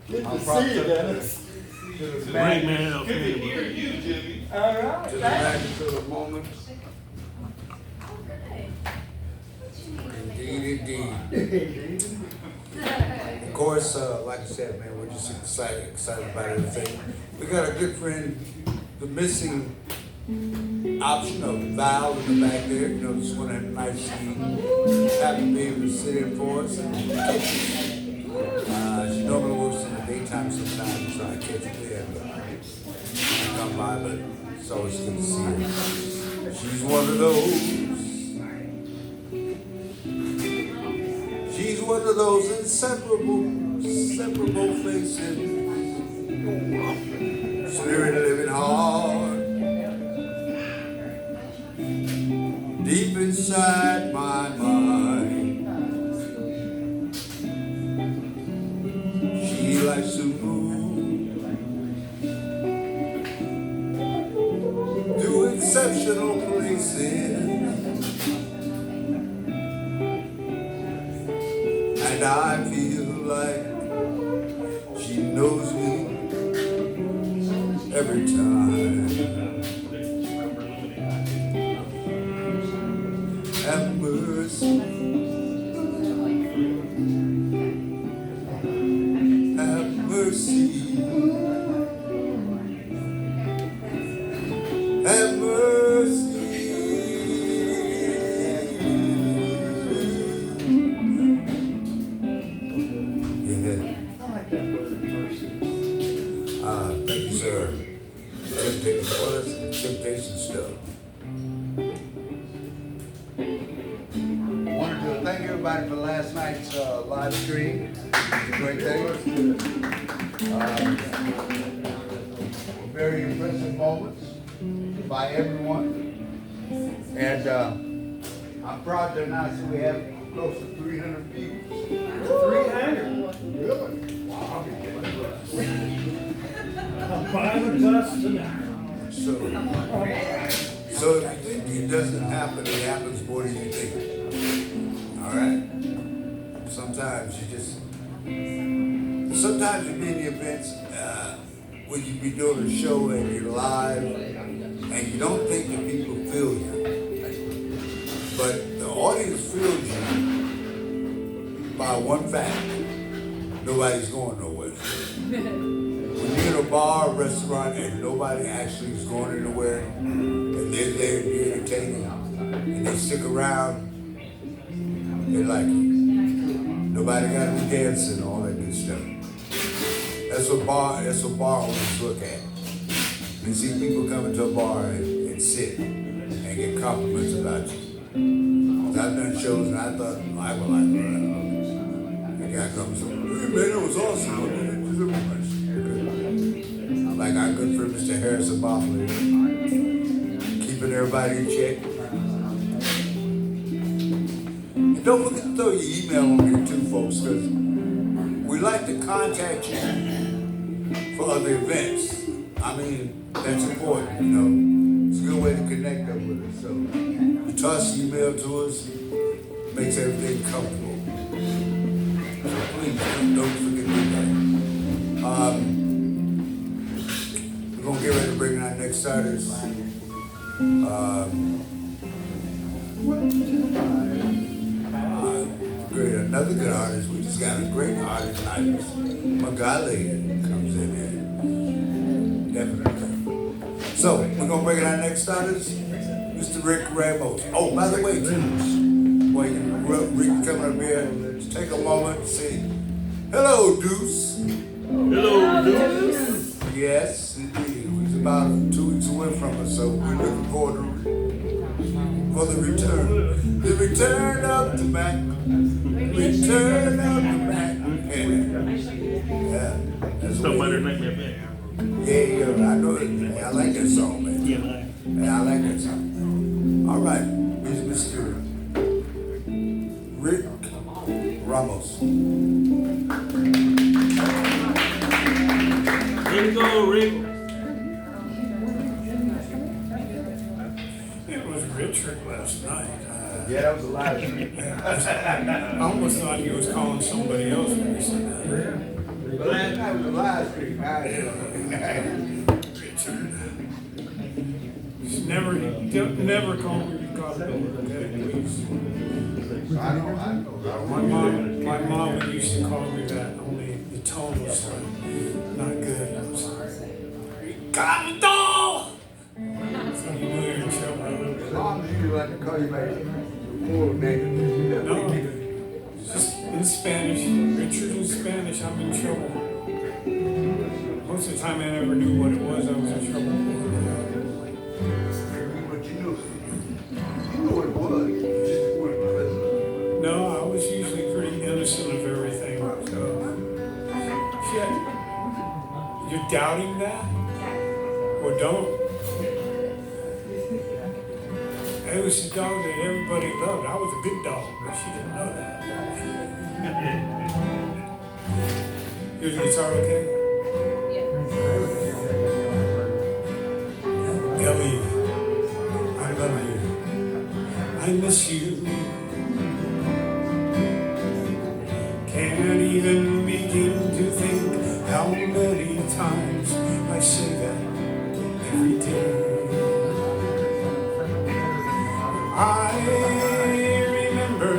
Good to see you, Dennis. Great man. Good to hear you, Jimmy. All right. To the magnitude of moments. Indeed, indeed. Of course, like I said, man, we're just excited about everything. We got a good friend, the missing option of Val in the back there. You know, just want to have a nice seat. Happy to be able to sit in for us. She normally works in the daytime sometimes, so I catch her there. But she come by, but it's always good to see her. She's one of those. She's one of those inseparable faces. Spirit living hard. Deep inside my mind. She likes to move to exceptional places. And I feel like she knows me every time. Have mercy. Have mercy. Have mercy. Thank you, sir. Temptation stuff. Wanted to thank everybody for last night's live stream. It was a great day. Very impressive moments by everyone. And I'm proud to announce that we have close to 300 views. 300. Really? Wow. So if you think it doesn't happen, it happens more than you think. All right? Sometimes you be in the events when you be doing a show and you're live and you don't think that people feel you. But the audience feels you by one fact. Nobody's going nowhere. When you're in a bar, restaurant, and nobody actually is going anywhere, and they're there and you're entertaining, and they stick around, they like it. Nobody got to be dancing, all that good stuff. That's what bar owners look at. You see people come into a bar and sit and get compliments about you. I've done shows and I thought I would like that. The guy comes up, hey man, that was awesome. Like our good friend Mr. Harrison Boffley, keeping everybody in check. And don't forget to throw your email on here too, folks, because we like to contact you for other events. I mean, that's important, you know. It's a good way to connect up with us. So you toss the email to us, makes everything comfortable. So please don't forget to do that. We're gonna get ready to bring in our next starters. Great, another good artist. We just got a great artist. Magali comes in here. Definitely. So we're gonna bring in our next starters, Mr. Rick Ramos. Oh, by the way, too, while Rick coming up here, just take a moment and say, hello, Deuce. Hello, Deuce. Yes, indeed. He's about 2 weeks away from us, so we're looking forward for the return. The return of the Mac. Return of the Mac. Yeah. That's Somebody make me a bit. Yeah, I know it. I like that song, man. Yeah, I like that song. All right, here's Mr. Rick Ramos. Here you go, Rick. It was Richard last night. Yeah, that was a live stream. I almost thought he was calling somebody else when he said Richard. Just never call me Ricardo, okay, please. My mom used to call me that, only the tone was not good. I was like, Ricardo! So you knew you were in trouble. Mom usually like to call you by your full name. No, just in Spanish. Richard in Spanish, I'm in trouble. Most of the time I never knew what it was I was in trouble for. But you knew what it was. You just weren't present. No, I was usually pretty innocent of everything. So, shit, you're doubting that? Well, don't. It was the dog that everybody loved. I was a good dog, but she didn't know that. Your guitar okay? Ellie, I love you. I miss you. Can't even begin to think how many times I say that every day. I remember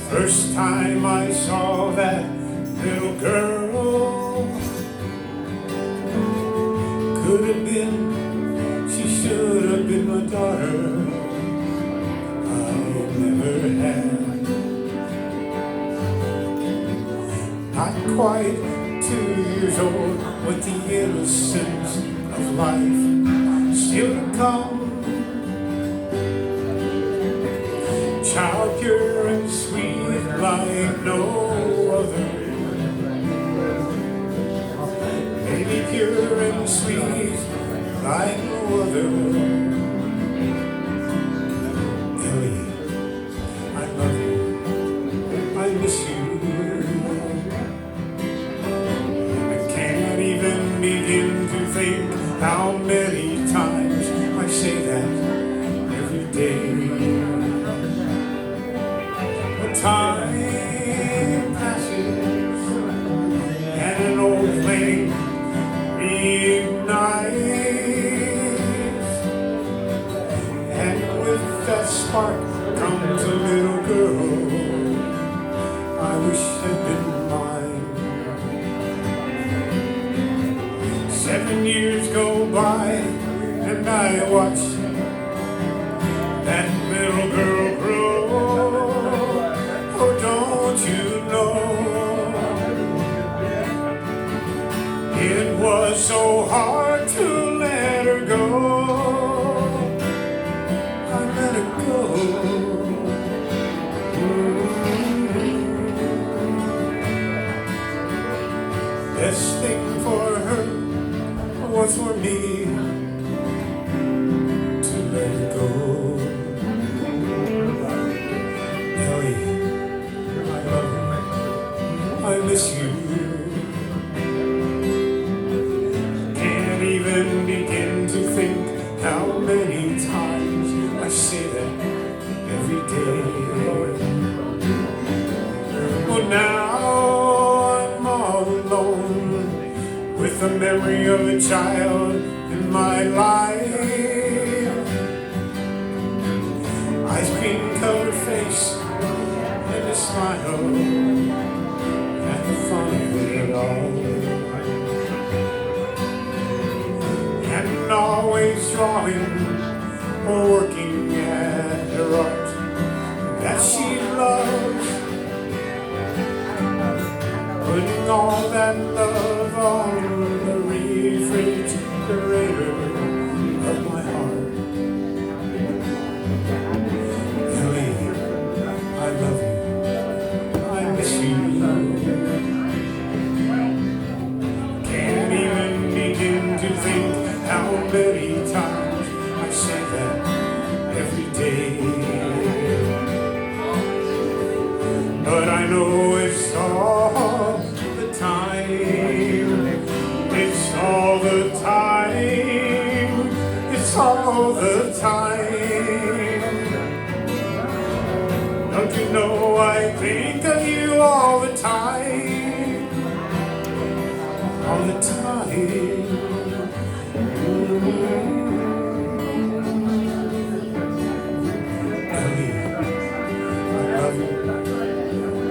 first time I saw that little girl. Could have been, she should have been my daughter. I never had. Not quite 2 years old, with the innocence of life still to come. Child pure and sweet like no other. Baby pure and sweet like no other. Ellie, I love you. I miss you. I can't even begin to think how many times I say that every day. Time passes and an old flame reignites, and with that spark comes a little girl I wish had been mine. 7 years go by and I watch that little girl grow. Oh, don't you know, it was so hard to let her go. I let her go. Best thing for her was for me to let her go. I miss you. Can't even begin to think how many times I say that every day. Well, now I'm all alone with the memory of a child in my life. Ice cream covered face and a smile. Fun of it all, and always drawing or working at her art that she loves, putting all that love on the refrigerator of my heart. Ellie, I love you. I miss you. To think how many times I say that every day. But I know it's all the time. It's all the time. It's all the time. Don't you know I think of you all the time? the time. I love you,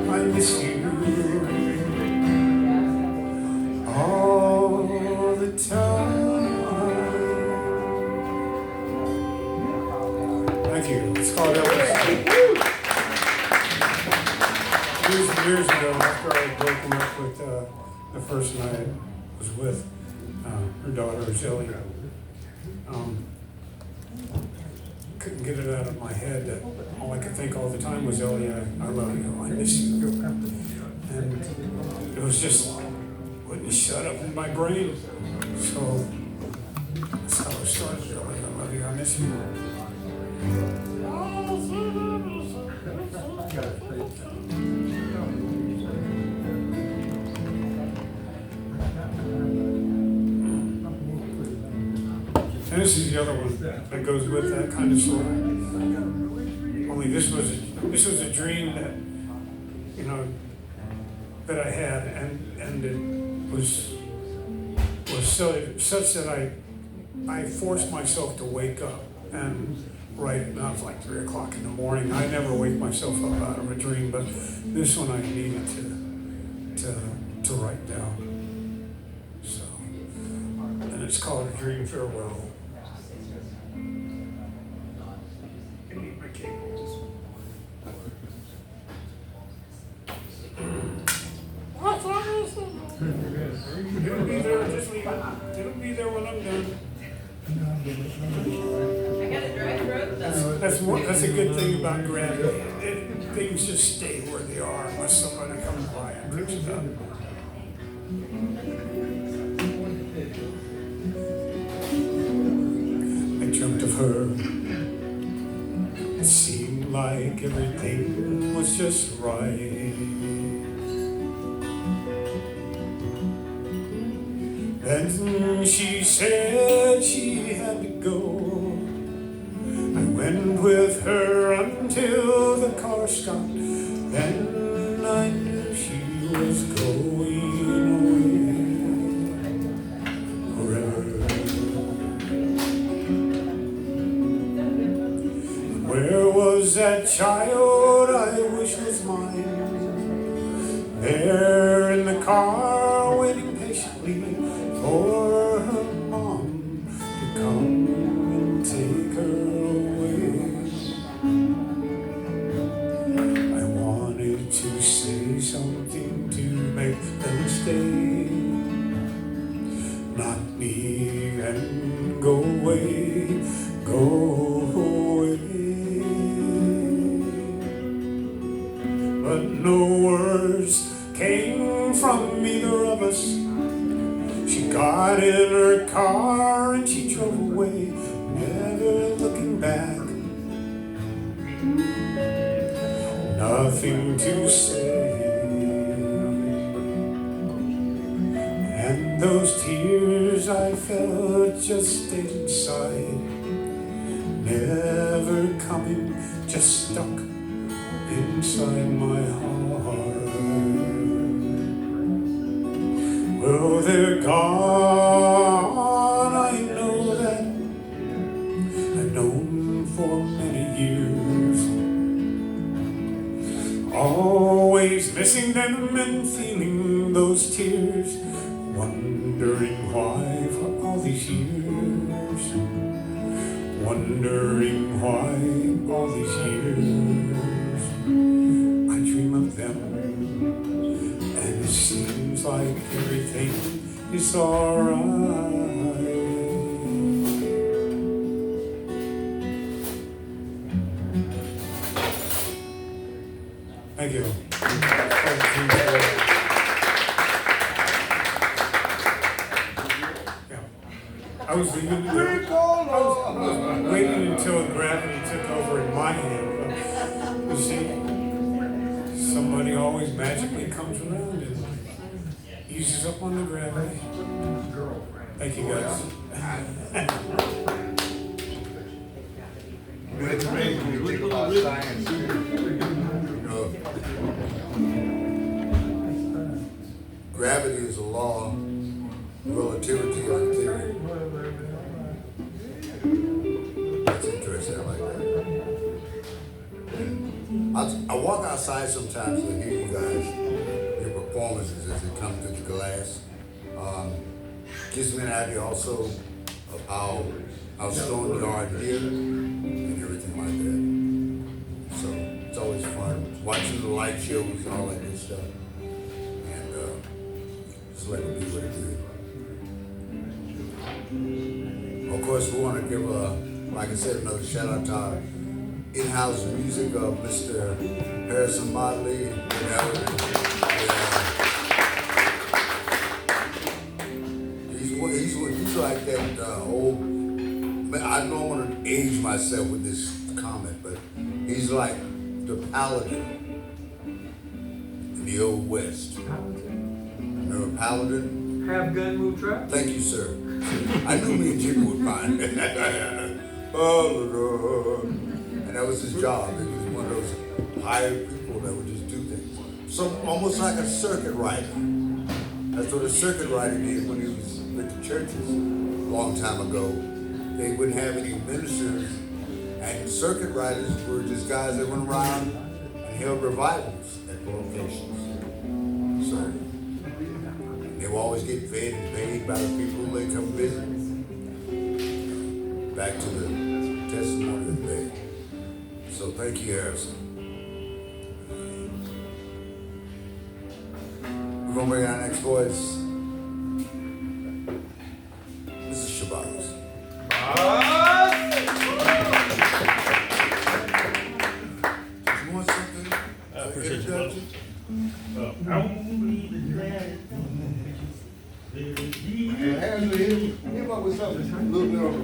I miss you all the time. Thank you. It's called Elvis. Years and years ago, after I had broken up with the person I was with, her daughter, Shelly, couldn't get it out of my head that all I could think all the time was, Ellie, I love you, I miss you. And it was just, wouldn't shut up in my brain. So that's how it started, Ellie, I love you, I miss you. And this is the other one that goes with that kind of story. Only this was a dream that, you know, that I had, and it was such that I forced myself to wake up and write. Now it's like 3 o'clock in the morning. I never wake myself up out of a dream, but this one I needed to write down. So, and it's called A Dream Farewell. It'll be there, just leave it. It'll be there when I'm done. I got a dry throat though. That's a good thing about gravity. Things just stay where they are unless somebody comes by and picks it up. I dreamt of her. It seemed like everything was just right. Then she said she had to go. I went with her until the car stopped. Then I knew she was going away forever. Where was that child I wish was mine? There in the car waiting patiently for her mom to come and take her away. I wanted to say something to make them stay, knock me and go away, go away. But no words came from either of us. She got in her car and she drove away, never looking back. Nothing to say. And those tears I felt just stayed inside, never coming, just stuck inside my heart. Well, they're gone, I know that. I've known for many years. Always missing them and feeling those tears, wondering why for all these years, wondering why all these years I dream of them. And it seems like everything is alright. Thank you. Yeah. I was waiting until gravity took over in my hand. You see, somebody always magically comes around and eases up on the gravity. Thank you, guys. It's amazing when you think about science. Gravity is a law relativity of the theory. That's interesting, I like that. I walk outside sometimes to hear you guys, your performances as they come through the glass. Gives me an idea also of how strong you are here and everything like that. So it's always fun watching the light shows and all that good stuff. And just let it be what it is. Of course, we want to give, like I said, another shout out to our in-house music of Mr. Harrison Motley. He's like that old, I don't want to age myself with this comment, but he's like the Paladin in the Old West. Remember Paladin? Have gun, move truck. Thank you, sir. I knew me and Jimmy would find it. And that was his job. He was one of those hired people that would just do things. So almost like a circuit rider. That's what a circuit rider did when he was with the churches a long time ago. They wouldn't have any ministers, and circuit riders were just guys that went around and held revivals at locations. So they will always get fed and paid by the people who they come visit. Back to the testimony of the day. So thank you, Harrison. We're gonna bring our next voice. This is Shabazz. You want something? I appreciate you, brother. Introduction? Harrison, hit him up with something. A little bit on the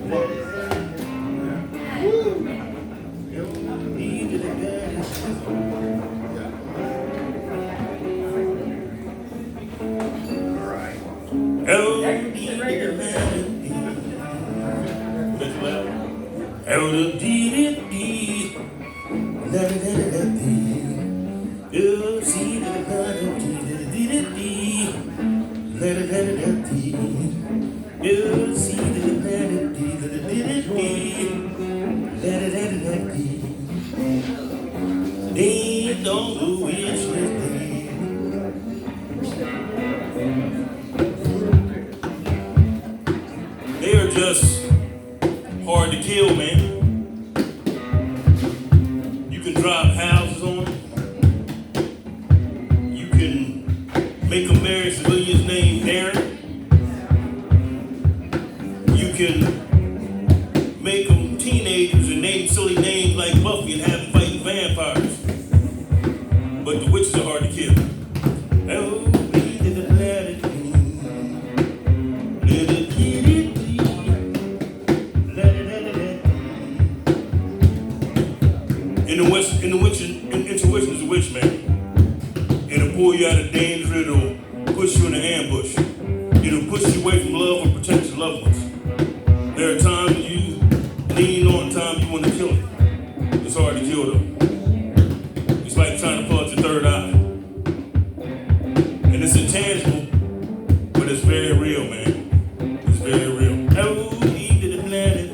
They are just hard to kill, man. You can drop houses on them. You can make them marry civilians named Aaron. You can make them teenagers and name silly names like Buffy and have them fighting vampires. But the witches are hard to kill. Oh, intuition is a witch, man. It'll pull you out of danger, it'll push you in an ambush. It'll push you away from love or protect your loved ones. There are times you lean on, times you want to kill it. It's hard to kill them. It's like trying to pull out your third eye. And it's intangible, but it's very real, man. It's very real. Oh, he did the planet.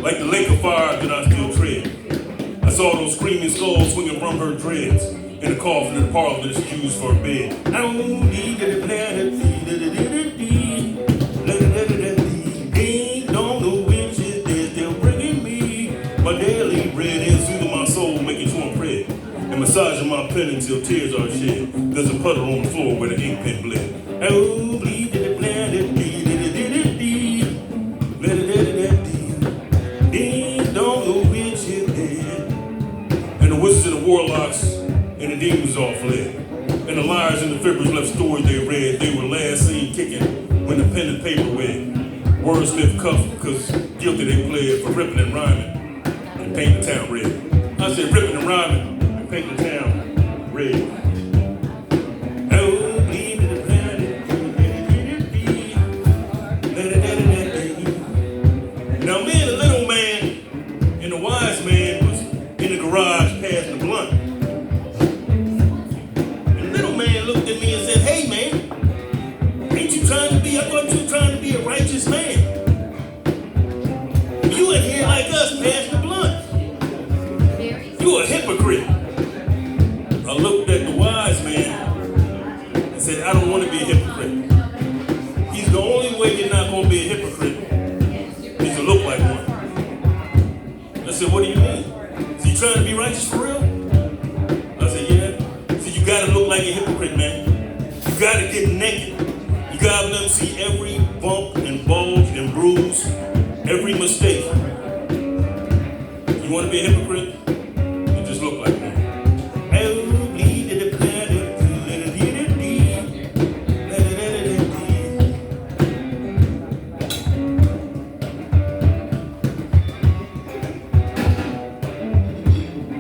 Like the lake of fire that I still tread. I saw those screaming skulls swinging from her dreads in the coffin in the parlor that she used for a bed. Ain't no witches, they're still bringing me my daily bread and soothing my soul, making sure I'm fed and massaging my pen until tears are shed. There's a puddle on the floor where the ink pen bled. Oh, bleed to the planet, witches and the warlocks and the demons all fled. And the liars and the fibbers left stories they read. They were last seen kicking when the pen and paper went. Wordsmith cuffed because guilty they pled for ripping and rhyming. And paint the town red. I said ripping and rhyming and painting the town red. Oh, bleed to the planet. Now me and the little man and the wise man was in the garage passing the blunt. And the little man looked at me and said, hey man, ain't you trying to be, I thought you were trying to be a righteous man. You in here like us passing the blunt. You a hypocrite. I looked at the wise man and said, I don't want to be a hypocrite. He's the only way you're not going to be a hypocrite is to look like one. I said, what do you mean? So you trying to be righteous for real? I said, yeah. So you got to look like a hypocrite, man. You got to get naked. You got to let them see every bump and bulge and bruise, every mistake. You want to be a hypocrite? You just look like one.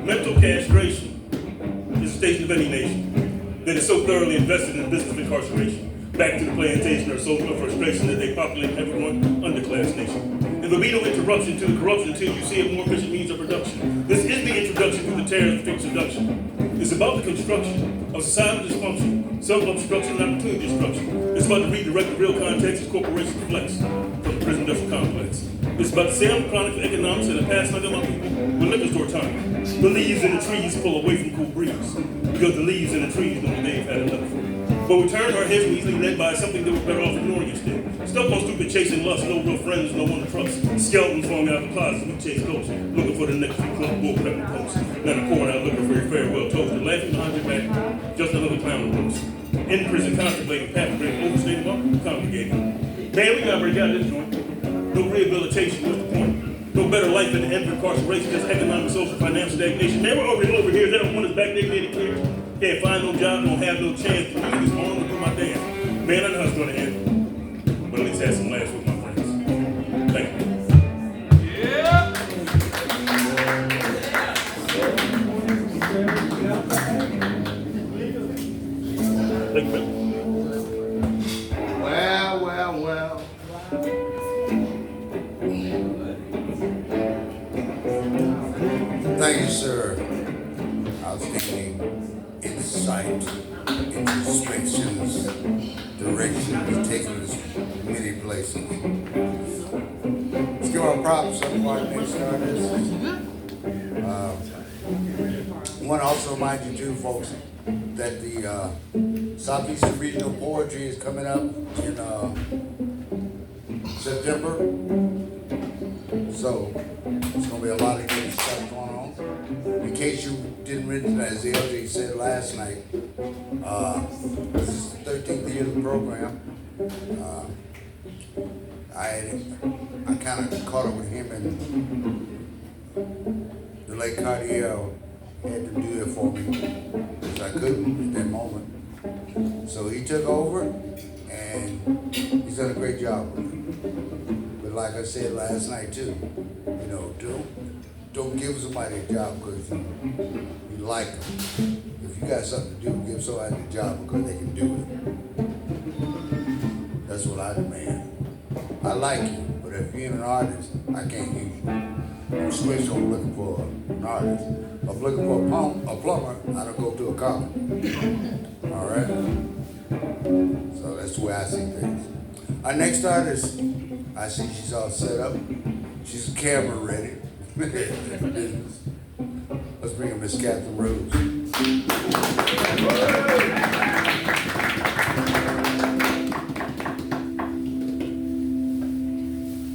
Mental castration is a station of any nation that is so thoroughly invested in the business of incarceration. Back to the plantation or social frustration that they populate everyone underclass nation. And there'll be no interruption to the corruption until you see a more efficient means of production. This is the introduction to the terrorist fixed seduction. It's about the construction of societal dysfunction, self-obstruction, and opportunity destruction. It's about to redirect the real context as corporations flex from the prison industrial complex. It's about the sale of chronic economics and the passing of my people with liquor store time. The leaves in the trees pull away from cool breeze because the leaves in the trees know they've had enough. But we turn our heads, we're easily led by something that we're better off ignoring instead. Stuck on stupid chasing lust, no real friends, no one to trust. Skeletons falling out of the closet, we chase ghosts, looking for the next club bull pepper post. Then a pouring out looking for your farewell toast, and laughing behind your back, just another clown roast. In prison, contemplating, path break, overstating, congregating. Man, we gotta break out this joint. No rehabilitation, what's the point? No better life than the end of incarceration, just economic, social, financial stagnation. Man, we're already over here, they don't want us back, they made it clear. Can't find no job, don't have no chance to use this arm to do my dance. Man, I know how it's gonna end. But at least have some laughs with my friends. Thank you. Thank you. Well. Thank you, sir. Outstanding insight, introspections, directions, taking us many places. Let's give our props up to our next artist. I want to also remind you too, folks, that the Southeastern Regional Poetry is coming up in September. So it's going to be a lot of good stuff going on. In case you didn't read it, as LJ said last night, this is the 13th year of the program. I kind of caught up with him and the late Cartier had to do it for me because I couldn't at that moment. So he took over and he's done a great job with it. But like I said last night too, you know, don't give somebody a job because you like them. If you got something to do, give somebody a job because they can do it. That's what I demand. I like you, but if you're an artist, I can't use you. Especially if I'm looking for an artist. If I'm looking for a plumber, I don't go to a carpenter. All right? So that's the way I see things. Our next artist, I see she's all set up. She's camera ready. Let's bring her Miss Catherine Rose.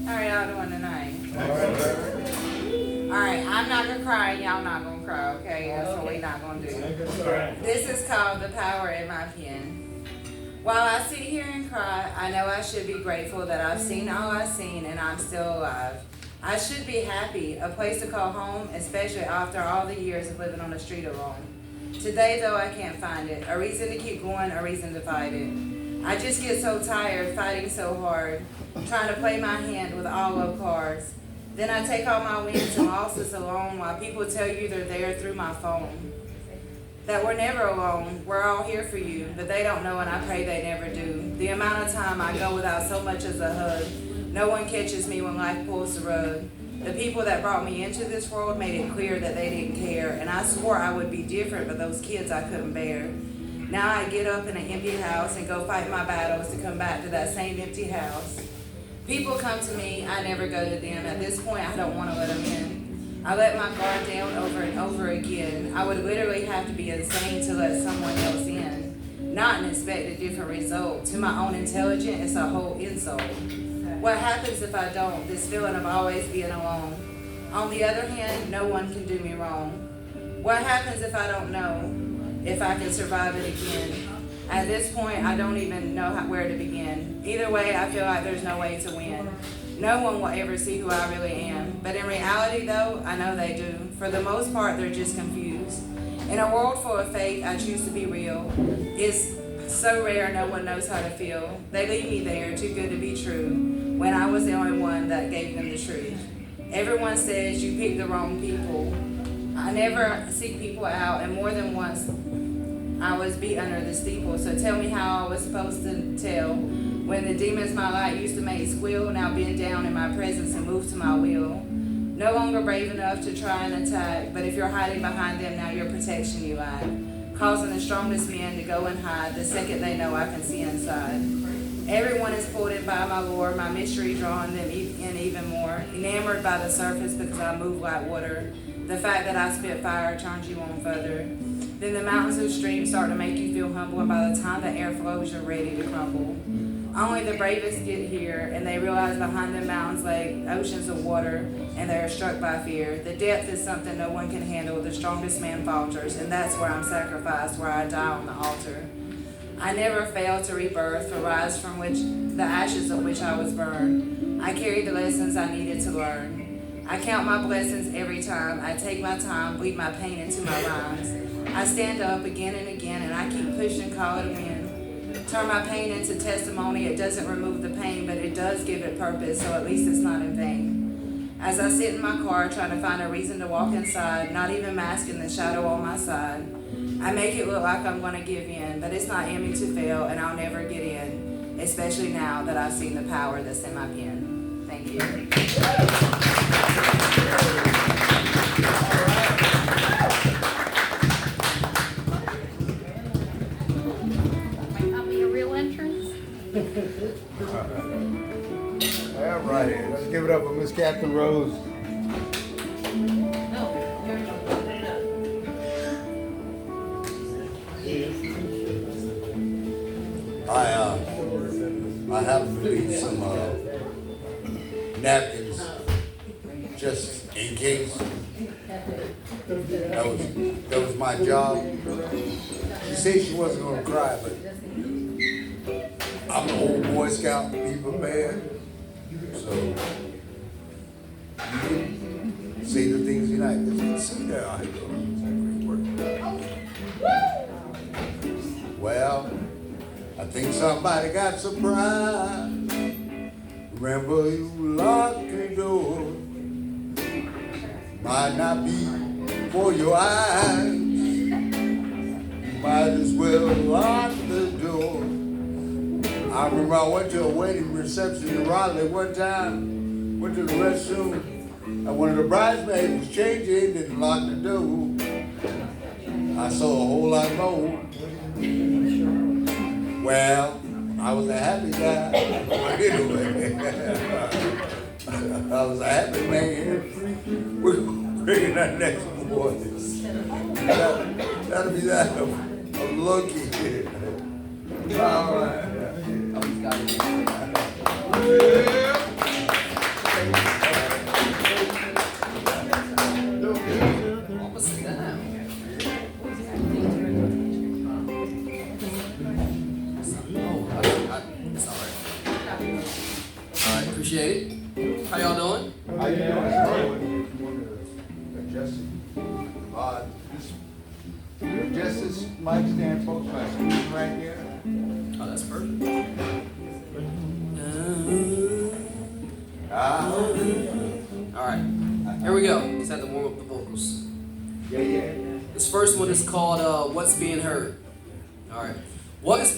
How are y'all doing tonight? Alright, I'm not gonna cry, y'all not gonna cry, okay? That's what we're not gonna do. This is called The Power in My Pen. While I sit here and cry, I know I should be grateful that I've seen all I've seen and I'm still alive. I should be happy, a place to call home, especially after all the years of living on the street alone. Today, though, I can't find it. A reason to keep going, a reason to fight it. I just get so tired fighting so hard, trying to play my hand with all of cards. Then I take all my wins and losses alone while people tell you they're there through my phone. That we're never alone, we're all here for you, but they don't know and I pray they never do. The amount of time I go without so much as a hug, no one catches me when life pulls the rug. The people that brought me into this world made it clear that they didn't care, and I swore I would be different, but those kids I couldn't bear. Now I get up in an empty house and go fight my battles to come back to that same empty house. People come to me, I never go to them. At this point, I don't want to let them in. I let my guard down over and over again. I would literally have to be insane to let someone else in, not and expect a different result. To my own intelligence, it's a whole insult. What happens if I don't? This feeling of always being alone. On the other hand, no one can do me wrong. What happens if I don't know if I can survive it again? At this point, I don't even know where to begin. Either way, I feel like there's no way to win. No one will ever see who I really am. But in reality, though, I know they do. For the most part, they're just confused. In a world full of fake, I choose to be real. It's so rare no one knows how to feel. They leave me there, too good to be true, when I was the only one that gave them the truth. Everyone says you picked the wrong people. I never seek people out, and more than once I was beat under the steeple. So tell me how I was supposed to tell when the demons my light used to make squeal now bend down in my presence and move to my will. No longer brave enough to try and attack, but if you're hiding behind them, now your protection you lack, causing the strongest men to go and hide the second they know I can see inside. Everyone is pulled in by my lore, my mystery drawing them in even more, enamored by the surface because I move like water. The fact that I spit fire turns you on further. Then the mountains and streams start to make you feel humble, and by the time the air flows, you're ready to crumble. Only the bravest get here, and they realize behind the mountains lay oceans of water, and they are struck by fear. The depth is something no one can handle. The strongest man falters, and that's where I'm sacrificed, where I die on the altar. I never fail to rebirth, or rise from the ashes of which I was burned. I carry the lessons I needed to learn. I count my blessings every time. I take my time, bleed my pain into my rhymes. I stand up again and again, and I keep pushing, call it a win. Turn my pain into testimony. It doesn't remove the pain, but it does give it purpose, so at least it's not in vain. As I sit in my car trying to find a reason to walk inside, not even masking the shadow on my side, I make it look like I'm going to give in, but it's not in me to fail, and I'll never get in, especially now that I've seen the power that's in my pen. Thank you. All right, let's give it up for Miss Captain Rose. I have to leave some napkins just in case. That was my job. She said she wasn't gonna cry, but I'm the old Boy Scout, be prepared. So you say the things you like. See there, I go. Well, I think somebody got surprised. Remember, you locked the door. Might not be for your eyes. You might as well lock the door. I remember I went to a wedding reception in Raleigh one time. Went to the restroom, and one of the bridesmaids was changing, didn't lock the door. I saw a whole lot more. Well, I was a happy guy. But anyway, I was a happy man. We're bringing that next voice. That'll be that of Lucky. All right. Appreciate it. How y'all doing? How you doing? Justice. Justice Mike stand folks right here. Oh, that's perfect. All Alright, here we go. Just had to warm up the vocals. This first one is called What's Being Heard. Alright. What is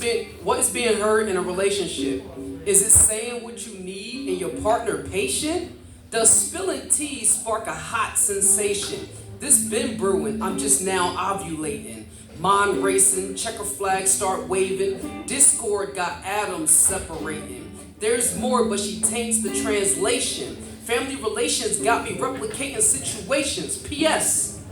being heard in a relationship? Is it saying what you need and your partner patient? Does spilling tea spark a hot sensation? This been brewing, I'm just now ovulating. Mind racing, checker flags start waving. Discord got atoms separating. There's more, but she taints the translation. Family relations got me replicating situations. P.S.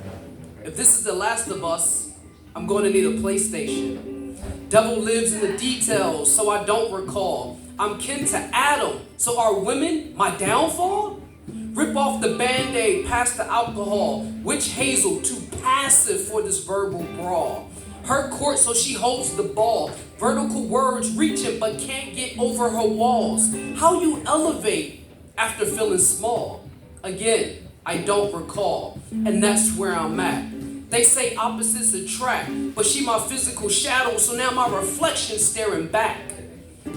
If this is The Last of Us, I'm going to need a PlayStation. Devil lives in the details, so I don't recall. I'm kin to Adam, so are women my downfall? Rip off the Band-Aid, pass the alcohol. Witch Hazel, too passive for this verbal brawl. Her court, so she holds the ball. Vertical words reaching, but can't get over her walls. How you elevate after feeling small? Again, I don't recall, and that's where I'm at. They say opposites attract, but she my physical shadow, so now my reflection staring back.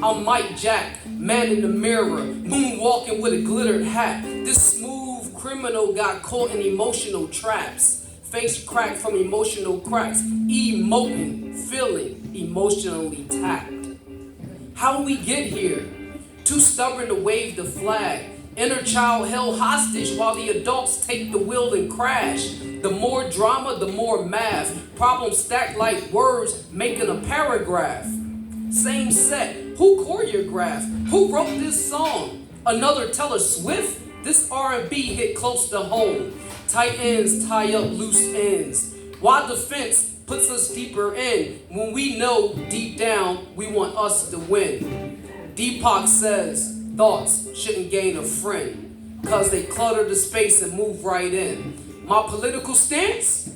I'm Mike Jack, man in the mirror, moonwalking with a glittered hat. This smooth criminal got caught in emotional traps. Face cracked from emotional cracks, emoting, feeling emotionally tapped. How we get here? Too stubborn to wave the flag. Inner child held hostage while the adults take the wheel and crash. The more drama, the more math. Problems stacked like words, making a paragraph. Same set, who choreographed? Who wrote this song? Another Taylor Swift? This R&B hit close to home. Tight ends tie up loose ends. Why the fence puts us deeper in when we know deep down we want us to win. Deepak says thoughts shouldn't gain a friend, cause they clutter the space and move right in. My political stance?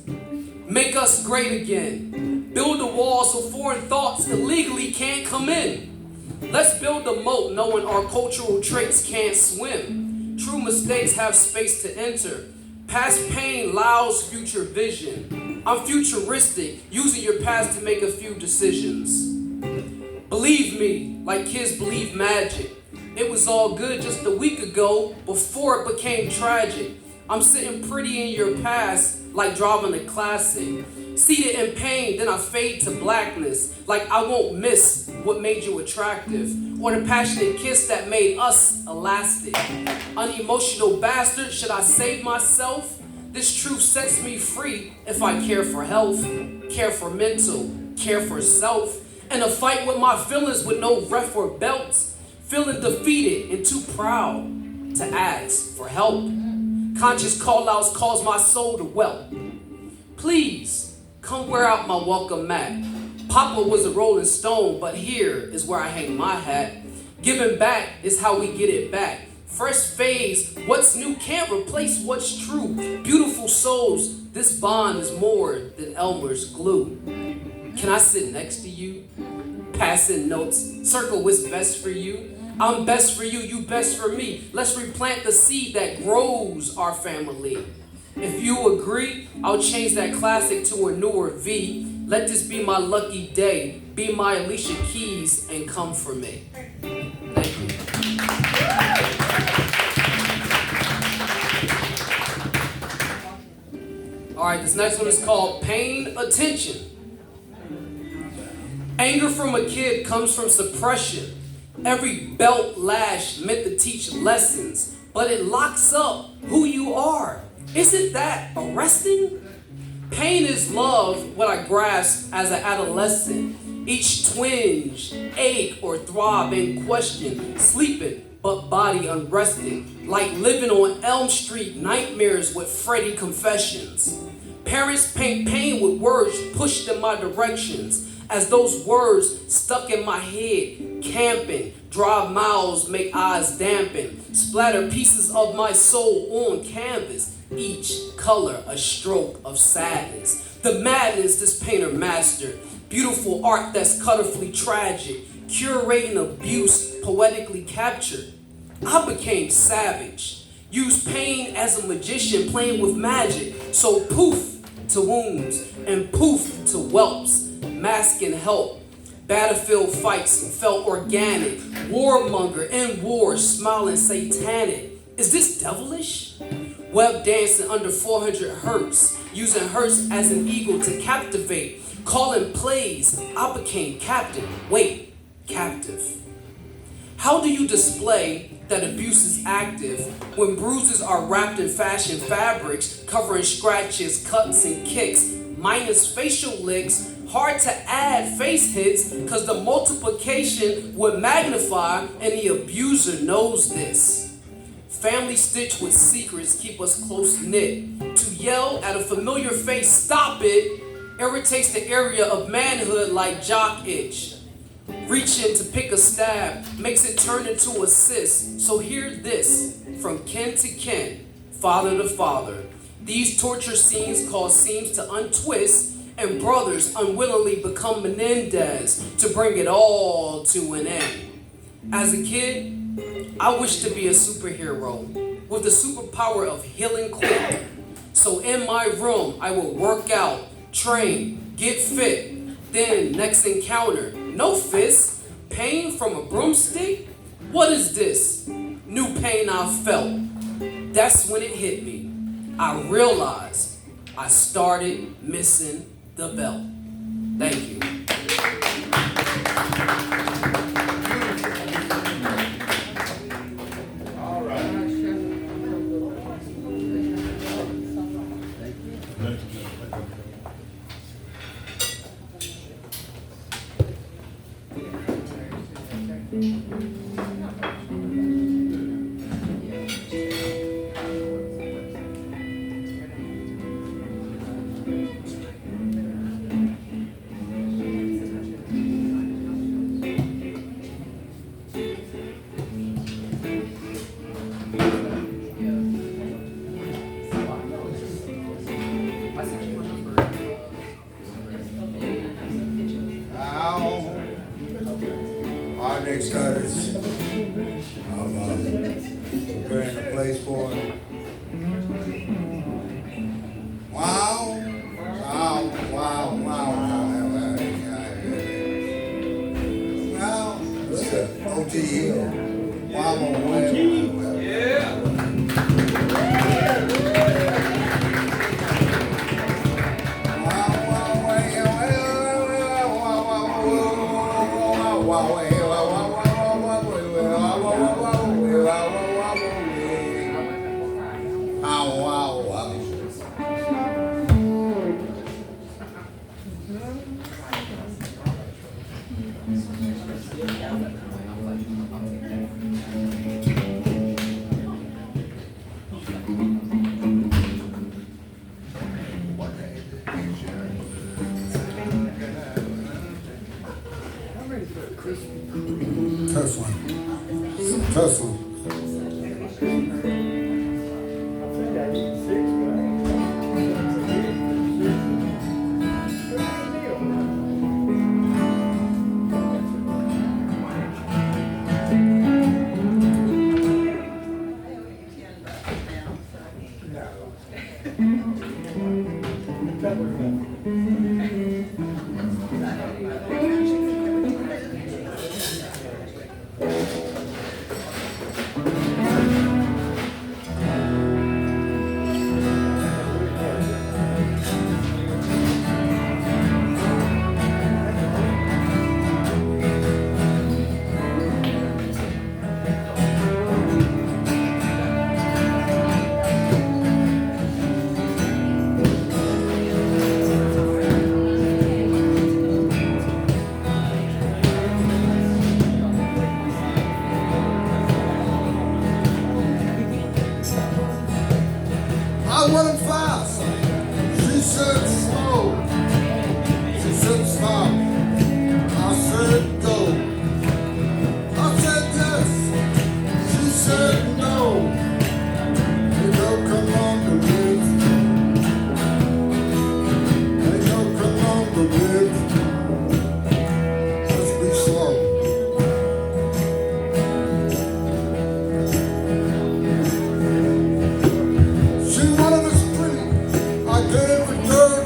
Make us great again. Build a wall so foreign thoughts illegally can't come in. Let's build a moat knowing our cultural traits can't swim. True mistakes have space to enter. Past pain allows future vision. I'm futuristic, using your past to make a few decisions. Believe me, like kids believe magic. It was all good just a week ago before it became tragic. I'm sitting pretty in your past like driving a classic. Seated in pain, then I fade to blackness. Like I won't miss what made you attractive, or the passionate kiss that made us elastic. Unemotional bastard, should I save myself? This truth sets me free if I care for health, care for mental, care for self. In a fight with my feelings with no ref or belts, feeling defeated and too proud to ask for help. Conscious call-outs cause my soul to welt. Please, come wear out my welcome mat. Papa was a rolling stone, but here is where I hang my hat. Giving back is how we get it back. Fresh phase, what's new can't replace what's true. Beautiful souls, this bond is more than Elmer's glue. Can I sit next to you? Passing notes, circle what's best for you. I'm best for you, you best for me. Let's replant the seed that grows our family. If you agree, I'll change that classic to a newer V. Let this be my lucky day. Be my Alicia Keys and come for me. Thank you. All right, this next one is called Paying Attention. Anger from a kid comes from suppression. Every belt lash meant to teach lessons, but it locks up who you are. Isn't that arresting? Pain is love, what I grasped as an adolescent. Each twinge, ache, or throb in question, sleeping but body unresting, like living on Elm Street, nightmares with Freddy confessions. Parents paint pain with words pushed in my directions, as those words stuck in my head, camping, drive miles make eyes dampen, splatter pieces of my soul on canvas, each color a stroke of sadness. The madness this painter mastered, beautiful art that's colorfully tragic, curating abuse poetically captured. I became savage, used pain as a magician playing with magic, so poof to wounds and poof to whelps, masking help. Battlefield fights felt organic, warmonger in war smiling satanic. Is this devilish? Web dancing under 400 hertz, using hertz as an eagle to captivate, calling plays, I became captain. Wait, captive. How do you display that abuse is active when bruises are wrapped in fashion fabrics, covering scratches, cuts, and kicks, minus facial licks? Hard to add face hits because the multiplication would magnify, and the abuser knows this. Family stitched with secrets keep us close knit. To yell at a familiar face, stop it, irritates the area of manhood like jock itch. Reaching to pick a stab makes it turn into a cyst. So hear this, from kin to kin, father to father. These torture scenes cause seams to untwist, and brothers unwillingly become Menendez to bring it all to an end. As a kid, I wished to be a superhero with the superpower of healing quick. So in my room, I would work out, train, get fit. Then next encounter, no fist, pain from a broomstick? What is this? New pain I felt. That's when it hit me. I realized I started missing the belt. Thank you. All right. Now, our next artist, preparing the place for him. Wow, wow, wow, wow, wow, it's a OT Hill. Wow, wow, yeah. Tough one. Tough one. I went fast. She said slow. She said stop. I said go. I said yes. She said no. You don't come on the bridge. You don't come on the bridge. Let's be slow. She wanted a spree. I gave her dirt.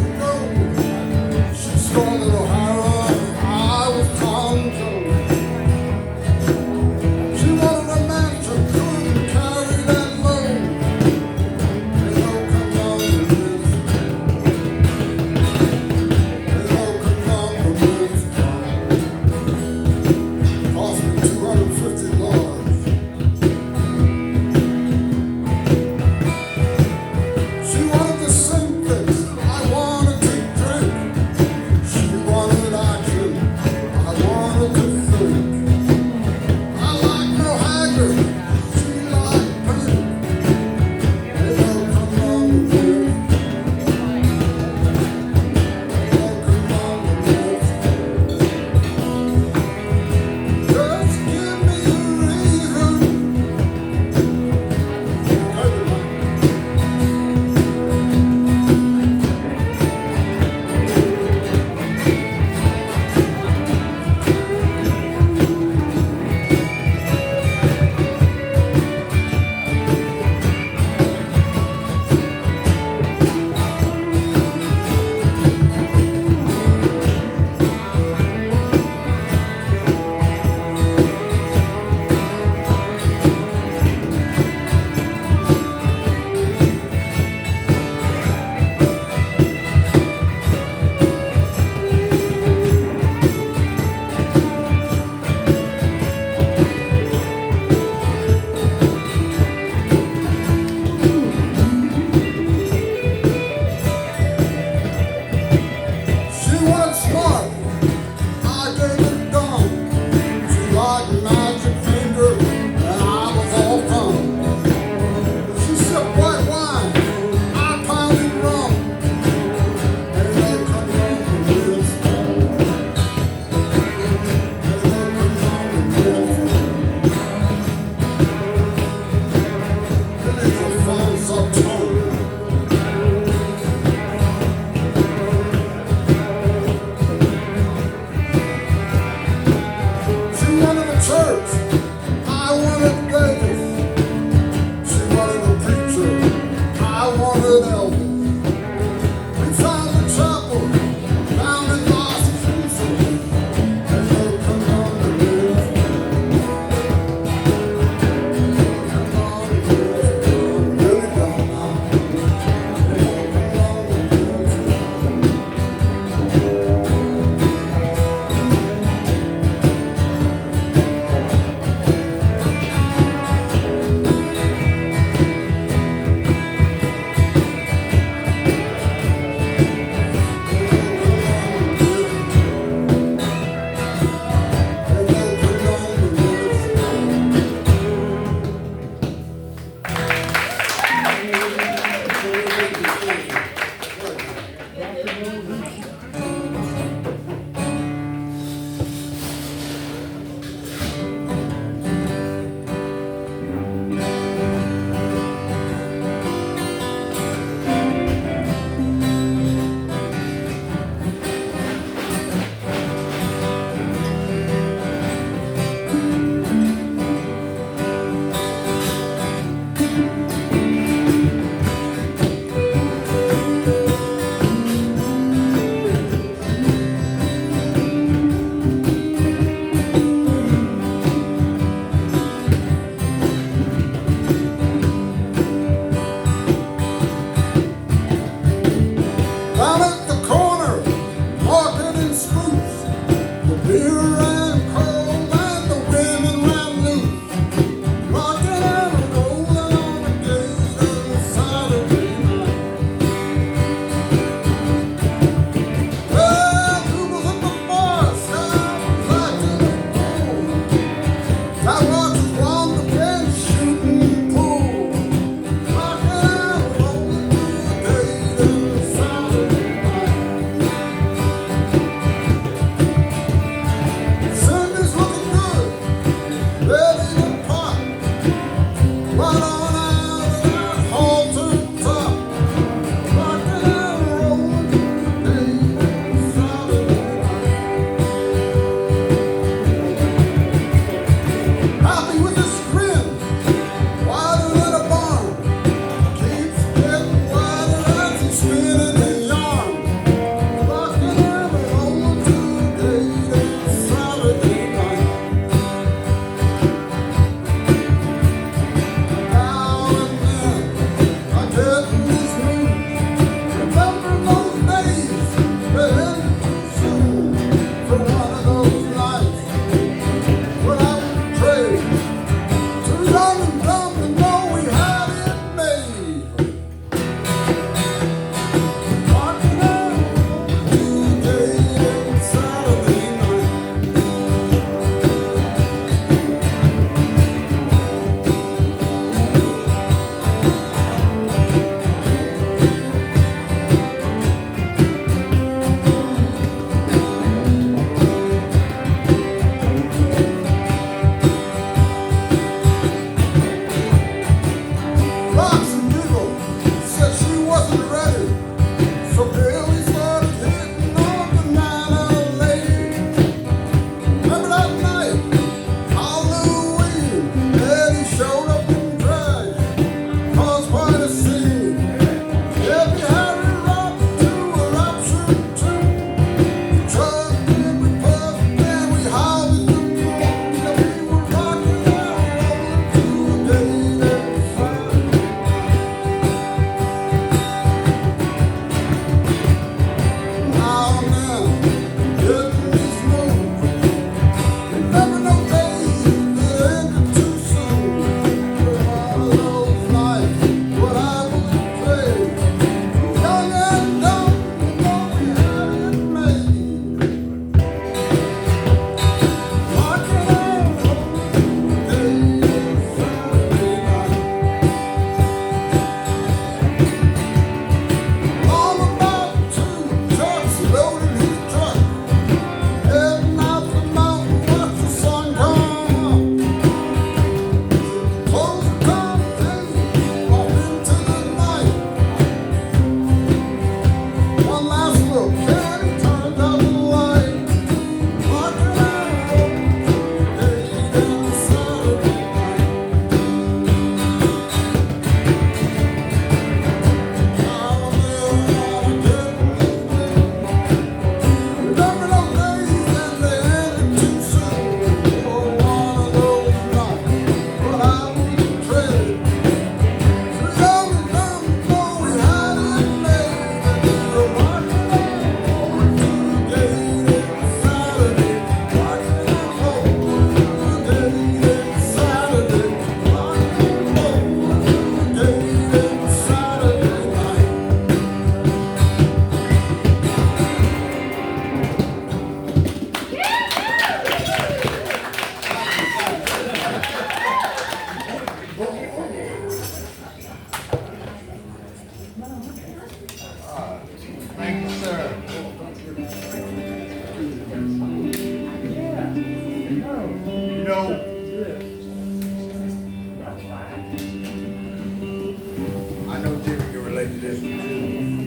I know Jimmy can relate to this one too.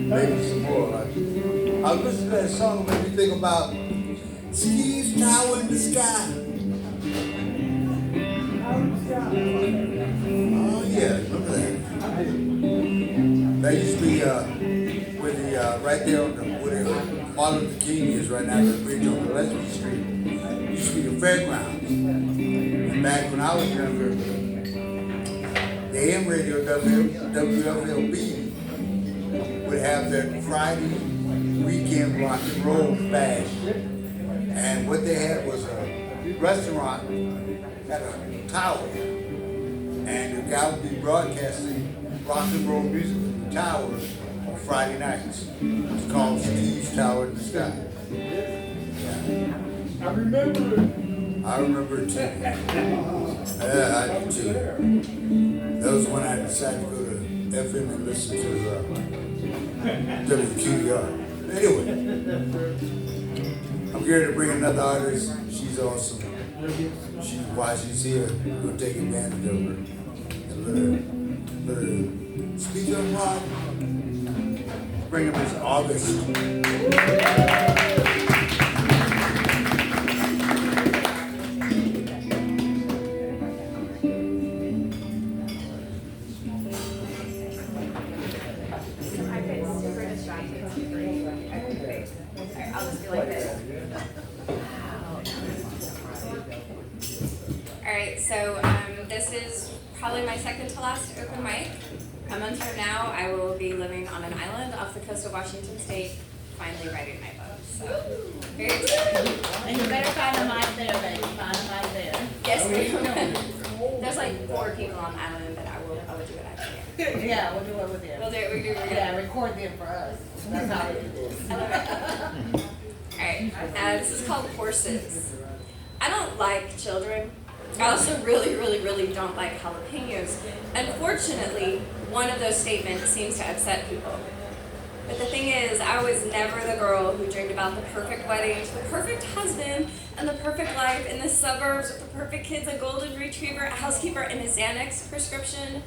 Maybe some more. I was listening to that song, made me think about Steve's Tower in the Sky. Oh yeah, remember that? That used to be with the right there on the where Martin Luther King is right now, the bridge on Gillespie Street. Used to be the fairgrounds. And back when I was younger, the AM radio WFLB would have their Friday weekend rock and roll bash. And what they had was a restaurant at a tower. And the guy would be broadcasting rock and roll music from the tower on Friday nights. It's called Steve's Tower in the Sky. Yeah. I remember it too. Yeah, I do too. That was when I decided to go to FM and listen to WQDR. Anyway, I'm here to bring another artist. She's awesome. While she's here, we're going to take advantage of her and let her speak on rock. Bring her Miss August. This is probably my second to last open mic. A month from now, I will be living on an island off the coast of Washington State, finally writing my book. So, very excited. And you better find a mic there, baby. Find a mic there. Yes, ma'am. There's like 4 people on the island, but I will do it actually. Yeah, we'll do it with them. We'll do it. Yeah, record them for us. That's how we do this. I love it. Alright, this is called Horses. I don't like children. I also really don't like jalapenos. Unfortunately, one of those statements seems to upset people. But the thing is, I was never the girl who dreamed about the perfect wedding to the perfect husband and the perfect life in the suburbs with the perfect kids, a golden retriever, a housekeeper, and a Xanax prescription.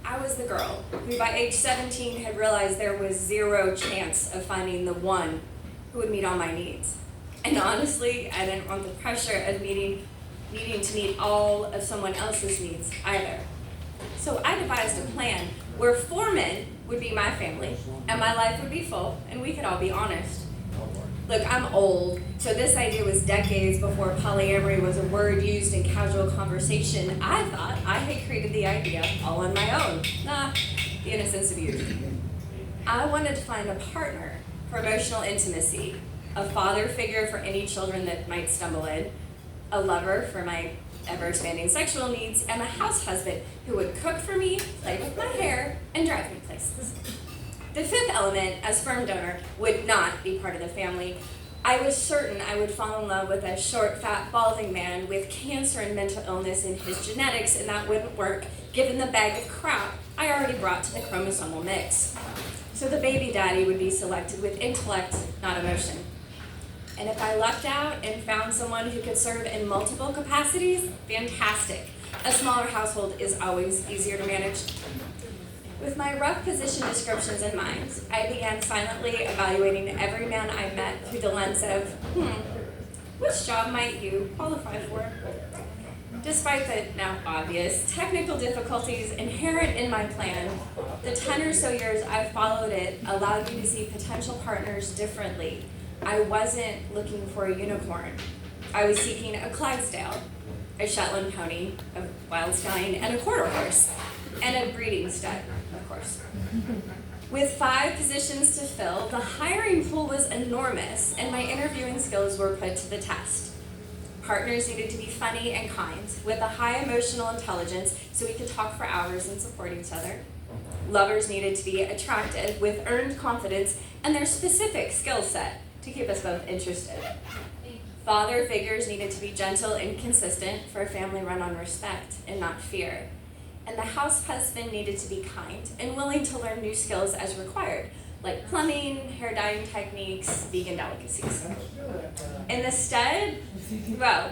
I was the girl who by age 17 had realized there was 0 chance of finding the one who would meet all my needs. And honestly, I didn't want the pressure of needing to meet all of someone else's needs either. So I devised a plan where 4 men would be my family, and my life would be full, and we could all be honest. Look, I'm old, so this idea was decades before polyamory was a word used in casual conversation. I thought I had created the idea all on my own. The innocence of youth. I wanted to find a partner for emotional intimacy, a father figure for any children that might stumble in, a lover for my ever-expanding sexual needs, and a house husband who would cook for me, play with my hair, and drive me places. The 5th element, as sperm donor, would not be part of the family. I was certain I would fall in love with a short, fat, balding man with cancer and mental illness in his genetics, and that wouldn't work given the bag of crap I already brought to the chromosomal mix. So the baby daddy would be selected with intellect, not emotion. And if I lucked out and found someone who could serve in multiple capacities, fantastic. A smaller household is always easier to manage. With my rough position descriptions in mind, I began silently evaluating every man I met through the lens of, which job might you qualify for? Despite the now obvious technical difficulties inherent in my plan, the 10 or so years I followed it allowed me to see potential partners differently. I wasn't looking for a unicorn. I was seeking a Clydesdale, a Shetland pony, a wild stallion, and a quarter horse, and a breeding stud, of course. With 5 positions to fill, the hiring pool was enormous, and my interviewing skills were put to the test. Partners needed to be funny and kind, with a high emotional intelligence so we could talk for hours and support each other. Lovers needed to be attractive, with earned confidence and their specific skill set to keep us both interested. Father figures needed to be gentle and consistent for a family run on respect and not fear. And the house husband needed to be kind and willing to learn new skills as required, like plumbing, hair dyeing techniques, vegan delicacies. And the stud, well,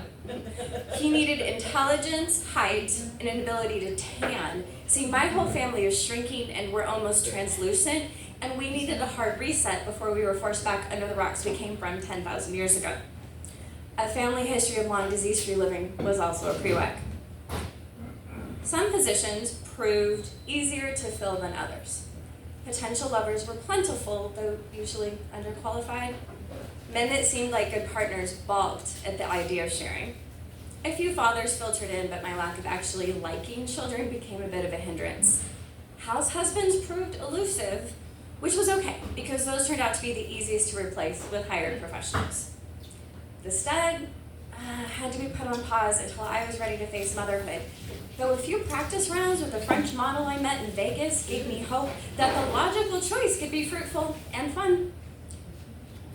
he needed intelligence, height, and an ability to tan, See, my whole family is shrinking and we're almost translucent, and we needed a hard reset before we were forced back under the rocks we came from 10,000 years ago. A family history of long disease-free living was also a prereq. Some positions proved easier to fill than others. Potential lovers were plentiful, though usually underqualified. Men that seemed like good partners balked at the idea of sharing. A few fathers filtered in, but my lack of actually liking children became a bit of a hindrance. House husbands proved elusive, which was okay, because those turned out to be the easiest to replace with hired professionals. The stud had to be put on pause until I was ready to face motherhood, though a few practice rounds with the French model I met in Vegas gave me hope that the logical choice could be fruitful and fun.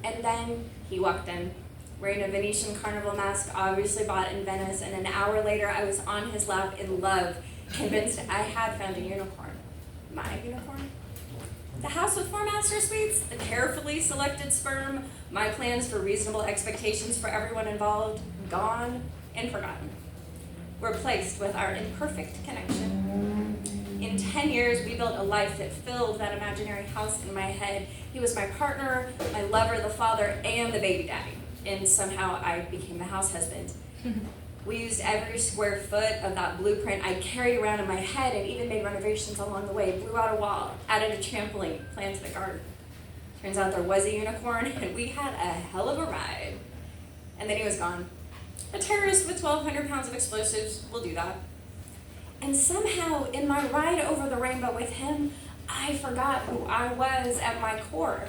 And then he walked in, wearing a Venetian carnival mask obviously bought in Venice, and an hour later I was on his lap in love, convinced I had found a unicorn. My unicorn? The house with 4 master suites, the carefully selected sperm, my plans for reasonable expectations for everyone involved, gone and forgotten. Replaced with our imperfect connection. In 10 years, we built a life that filled that imaginary house in my head. He was my partner, my lover, the father, and the baby daddy. And somehow I became the house husband. We used every square foot of that blueprint I carried around in my head, and even made renovations along the way, blew out a wall, added a trampoline, planted a garden. Turns out there was a unicorn, and we had a hell of a ride. And then he was gone. A terrorist with 1,200 pounds of explosives will do that. And somehow, in my ride over the rainbow with him, I forgot who I was at my core.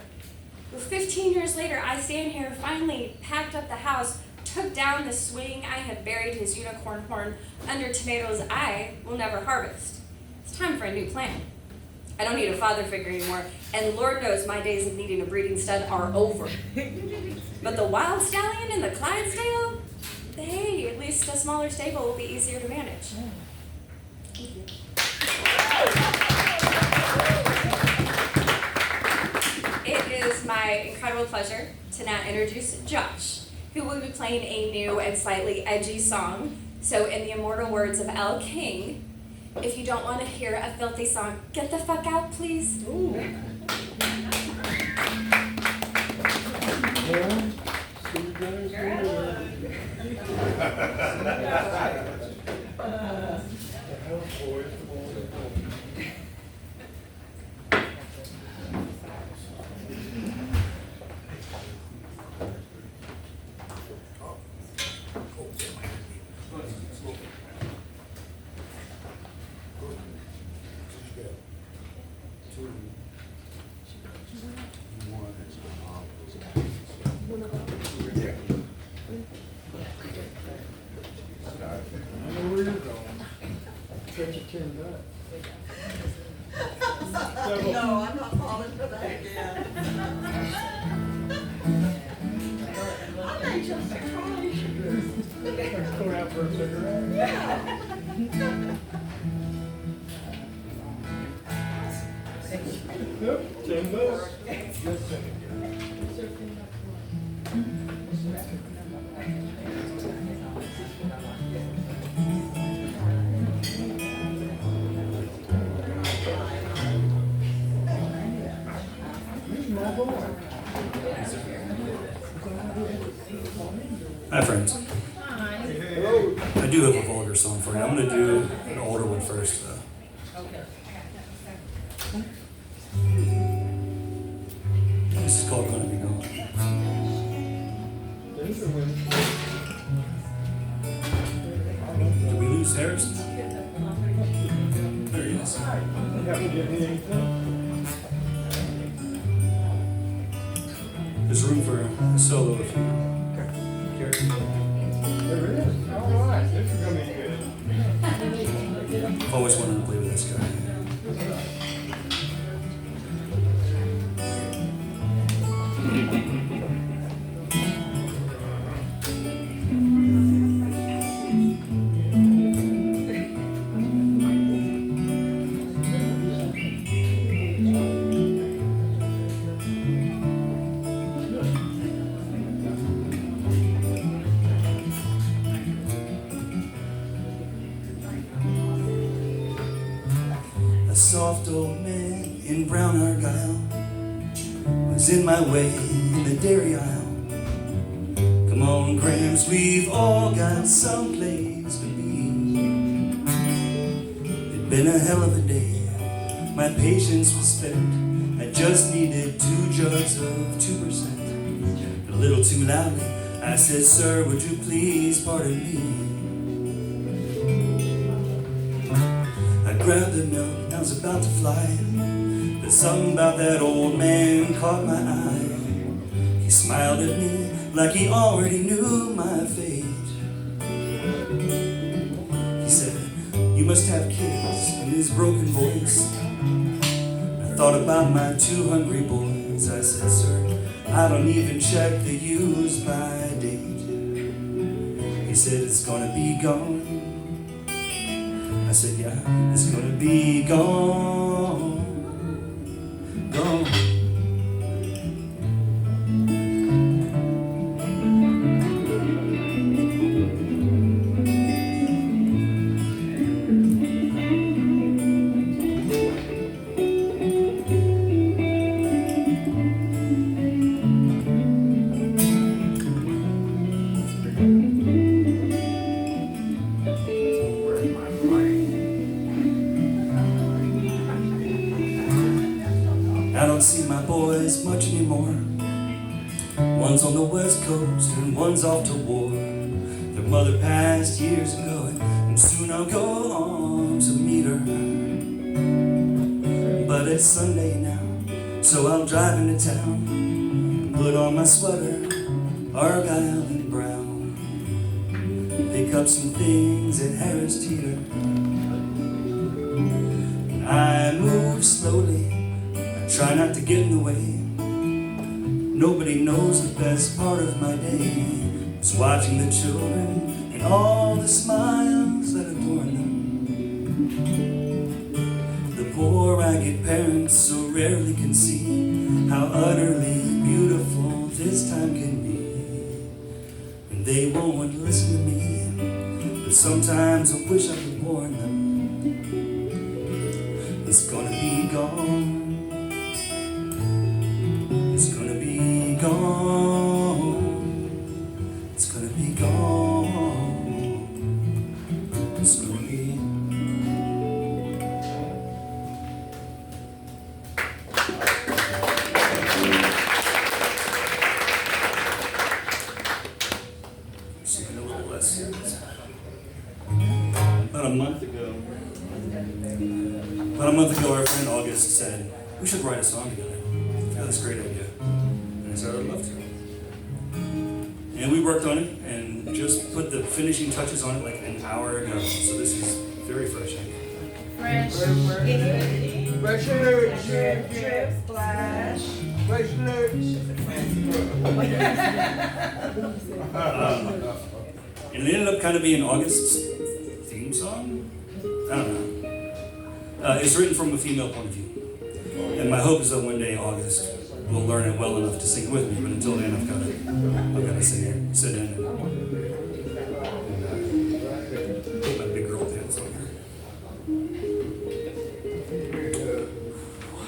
15 years later, I stand here, finally packed up the house, took down the swing I had buried his unicorn horn under tomatoes I will never harvest. It's time for a new plan. I don't need a father figure anymore, and Lord knows my days of needing a breeding stud are over. But the wild stallion and the Clydesdale, hey, at least a smaller stable will be easier to manage. Thank you. It is my incredible pleasure to now introduce Josh, who will be playing a new and slightly edgy song. So in the immortal words of Elle King, if you don't want to hear a filthy song, get the fuck out, please. No, I'm not falling for that again. I may just surprise you. Go out for a cigarette? Yeah. Yep, $10. Hi friends. I do have a vulgar song for you. I'm gonna do an older one first though. This is called Gonna Be Gone. Did we lose Harrison? There he is. Haven't given me anything. There's room for a solo if you care. There it is. All right, this is gonna be good. I've always wanted to play with this guy. and brown argyle was in my way in the dairy aisle. Come on, Gramps, we've all got some place to be. It'd been a hell of a day. My patience was spent. I just needed 2 jugs of 2%. A little too loudly, I said, "Sir, would you please pardon me?" I grabbed the note and I was about to fly, but something about that old man caught my eye. He smiled at me like he already knew my fate. He said, "You must have kids," in his broken voice. I thought about my 2 hungry boys. I said, "Sir, I don't even check the use-by date." He said, "It's gonna be gone." I said, "Yeah, it's gonna be gone, gone." I don't see my boys much anymore. One's on the West Coast and one's off to war. Their mother passed years ago, and soon I'll go on to meet her. But it's Sunday now, so I'll drive into town, put on my sweater, argyle and brown, pick up some things at Harris Teeter. I move slowly, try not to get in the way. Nobody knows the best part of my day is watching the children and all the smiles that adorn them. The poor ragged parents so rarely can see how utterly beautiful this time can be. And they won't listen to me, but sometimes I wish I could warn them. It's gonna be gone. It's gonna be gone. It's gonna be gone. It's gonna be. Something a little less serious. About a month ago, our friend August said, "We should write a song together." Yeah, that's a great idea. And I said, "I'd love to." And we worked on it and just put the finishing touches on it like an hour ago. So this is very fresh. Fresh. Fresh alert. Drip, drip, splash. Fresh alert. And it ended up kind of being August's theme song. I don't know. It's written from a female point of view. And my hope is that one day August will learn it well enough to sing it with me. But until then, I've got to sit here, sit in, and put my big girl pants on here.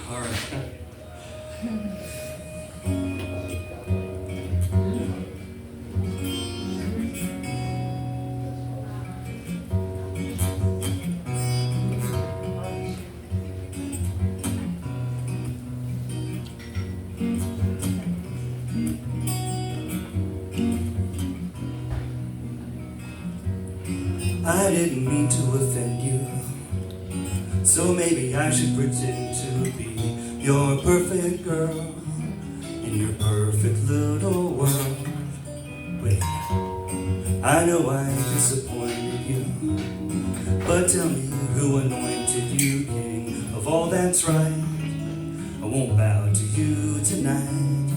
All right. I didn't mean to offend you, so maybe I should pretend to be your perfect girl in your perfect little world. Wait, I know I disappointed you, but tell me who anointed you king of all that's right. I won't bow to you tonight,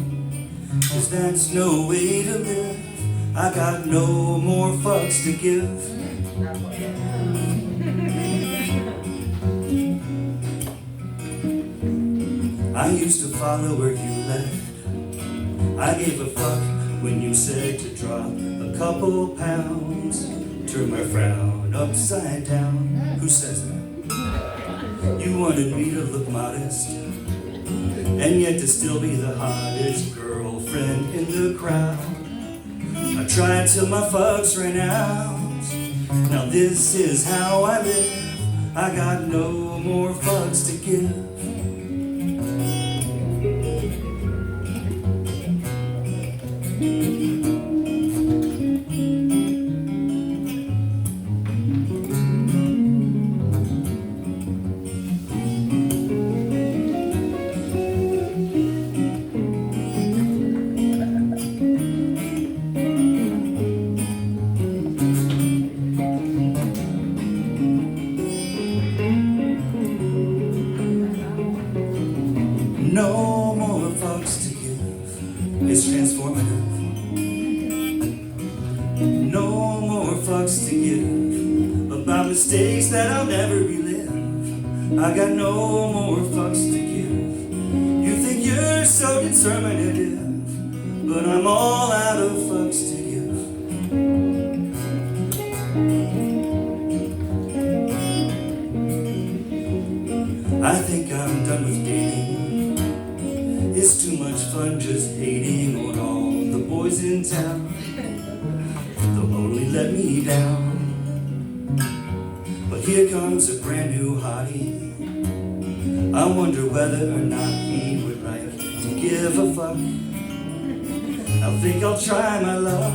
'cause that's no way to live. I got no more fucks to give. I used to follow where you left. I gave a fuck when you said to drop a couple pounds. Turn my frown upside down. Who says that? You wanted me to look modest, and yet to still be the hottest girlfriend in the crowd. I tried till my fucks ran out. Now this is how I live. I got no more fucks to give. No more fucks to give. It's transformative. No more fucks to give about mistakes that I'll never relive. I got no more fucks to give. You think you're so determinative, but I'm all out of fucks to give. I think I'm done with dating. It's too much fun just hating on all the boys in town. They'll only let me down. But here comes a brand new hottie. I wonder whether or not he would like to give a fuck. I think I'll try my luck.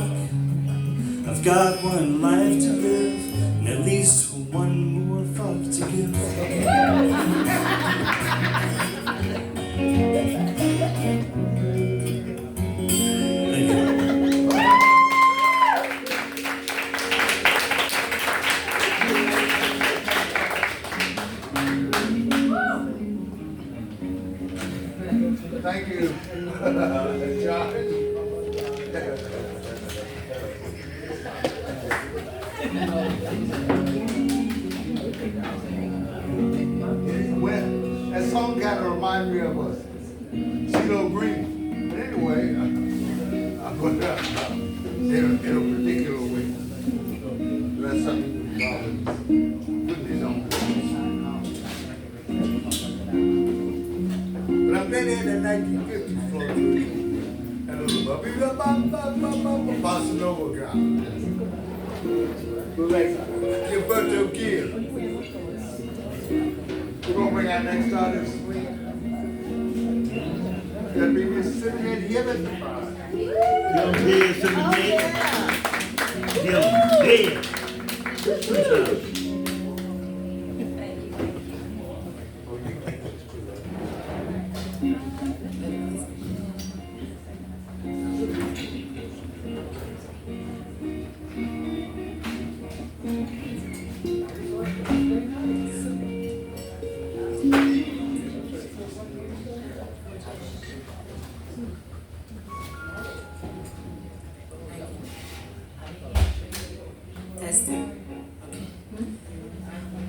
I've got one life to live, and at least one more fuck to give. Thank you, Josh. Well, that song kind of reminds me of a CeeLo Green. But anyway, I put it up in a particular way. That's something we always put this on. But I've been in the 1950s for a bossa nova ground. Like Gilberto Gil. We're gonna bring our next artist. That'll be Mississippi Ed Hibbett. Young Dead, Simon Dead. Young Dead.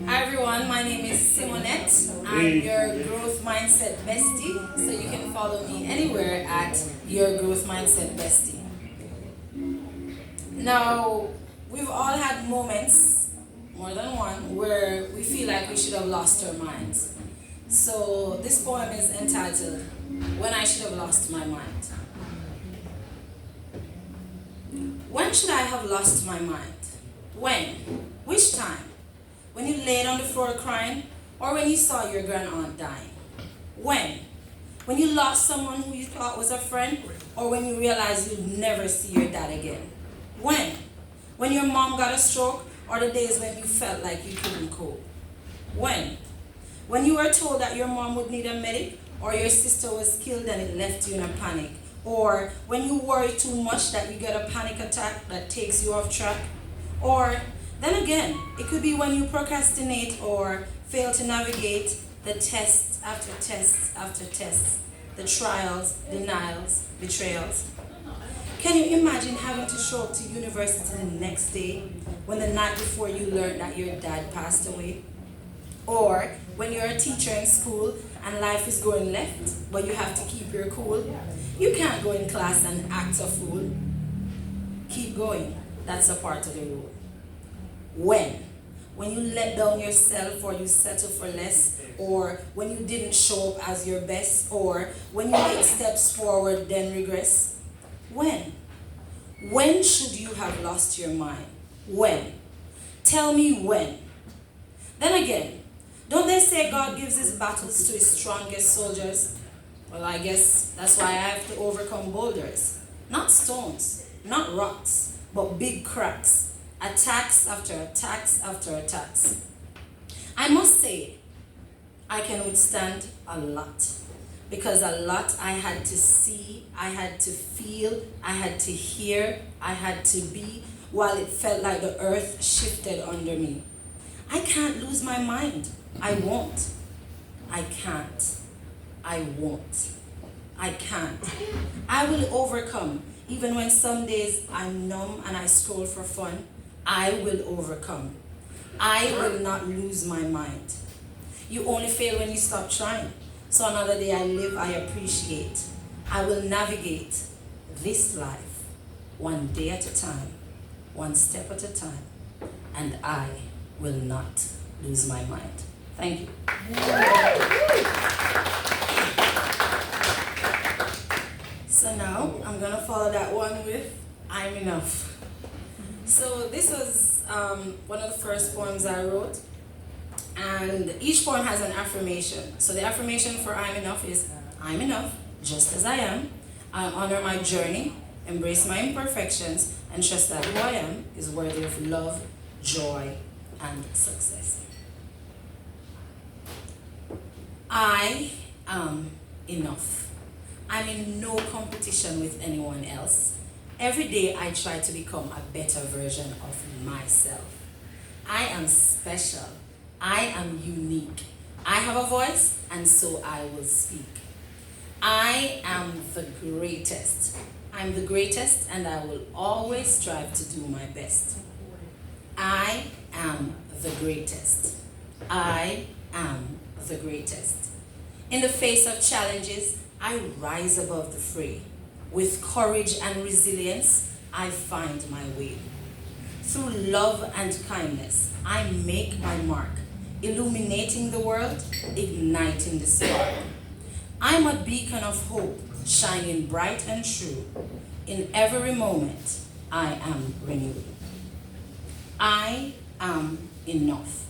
Hi everyone, my name is Simonette. I'm your Growth Mindset Bestie, so you can follow me anywhere at your Growth Mindset Bestie. Now, we've all had moments, more than one, where we feel like we should have lost our minds. So this poem is entitled, When I Should Have Lost My Mind. When should I have lost my mind? When? Which time? When you laid on the floor crying, or when you saw your grandaunt dying? When? When you lost someone who you thought was a friend, or when you realized you'd never see your dad again? When? When your mom got a stroke, or the days when you felt like you couldn't cope? When? When you were told that your mom would need a medic, or your sister was killed and it left you in a panic? Or when you worry too much that you get a panic attack that takes you off track? Or then again, it could be when you procrastinate or fail to navigate the tests after tests after tests, the trials, denials, betrayals. Can you imagine having to show up to university the next day when the night before you learned that your dad passed away? Or when you're a teacher in school and life is going left, but you have to keep your cool? You can't go in class and act a fool. Keep going. That's a part of the rule. When? When you let down yourself or you settle for less, or when you didn't show up as your best, or when you make steps forward then regress? When? When should you have lost your mind? When? Tell me when. Then again, don't they say God gives his battles to his strongest soldiers? Well, I guess that's why I have to overcome boulders. Not stones, not rocks, but big cracks. Attacks after attacks after attacks. I must say, I can withstand a lot. Because a lot I had to see, I had to feel, I had to hear, I had to be, while it felt like the earth shifted under me. I can't lose my mind. I won't. I can't. I won't. I can't. I will overcome. Even when some days I'm numb and I scroll for fun, I will overcome. I will not lose my mind. You only fail when you stop trying. So another day I live, I appreciate. I will navigate this life one day at a time, one step at a time, and I will not lose my mind. Thank you. So now I'm gonna follow that one with I'm Enough. So this was one of the first poems I wrote, and each poem has an affirmation. So the affirmation for I'm Enough is I'm enough just as I am. I honor my journey, embrace my imperfections, and trust that who I am is worthy of love, joy, and success. I am enough. I'm in no competition with anyone else. Every day I try to become a better version of myself. I am special. I am unique. I have a voice, and so I will speak. I am the greatest. I'm the greatest, and I will always strive to do my best. I am the greatest. I am the greatest. In the face of challenges, I rise above the fray. With courage and resilience, I find my way. Through love and kindness, I make my mark, illuminating the world, igniting the spark. I'm a beacon of hope, shining bright and true. In every moment, I am renewed. I am enough,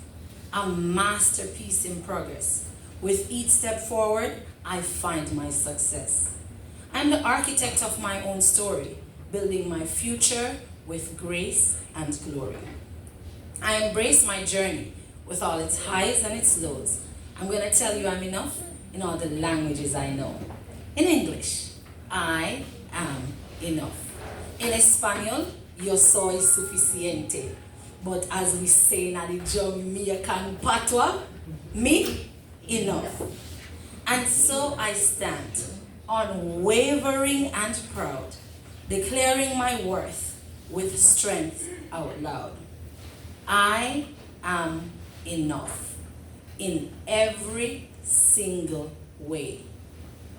a masterpiece in progress. With each step forward, I find my success. I'm the architect of my own story, building my future with grace and glory. I embrace my journey with all its highs and its lows. I'm going to tell you I'm enough in all the languages I know. In English, I am enough. In Espanol, yo soy suficiente. But as we say in the Jamaican patois, me enough. And so I stand, unwavering and proud, declaring my worth with strength out loud. I am enough in every single way.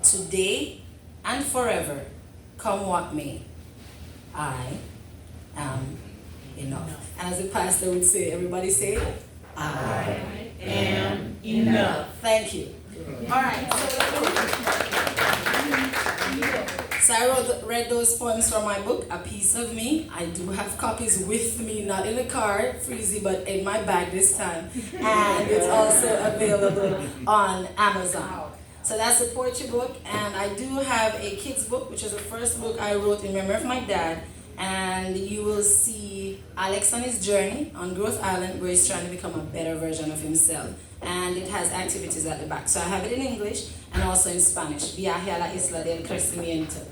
Today and forever, come what may, I am enough. And as the pastor would say, everybody say, I am enough. Thank you. All right. So I read those poems from my book, A Piece of Me. I do have copies with me, not in the car, freezy, but in my bag this time. And it's also available on Amazon. So that's the poetry book. And I do have a kids book, which is the first book I wrote in memory of my dad. And you will see Alex on his journey on Growth Island, where he's trying to become a better version of himself. And it has activities at the back. So I have it in English and also in Spanish. Viaje a la Isla del Crecimiento.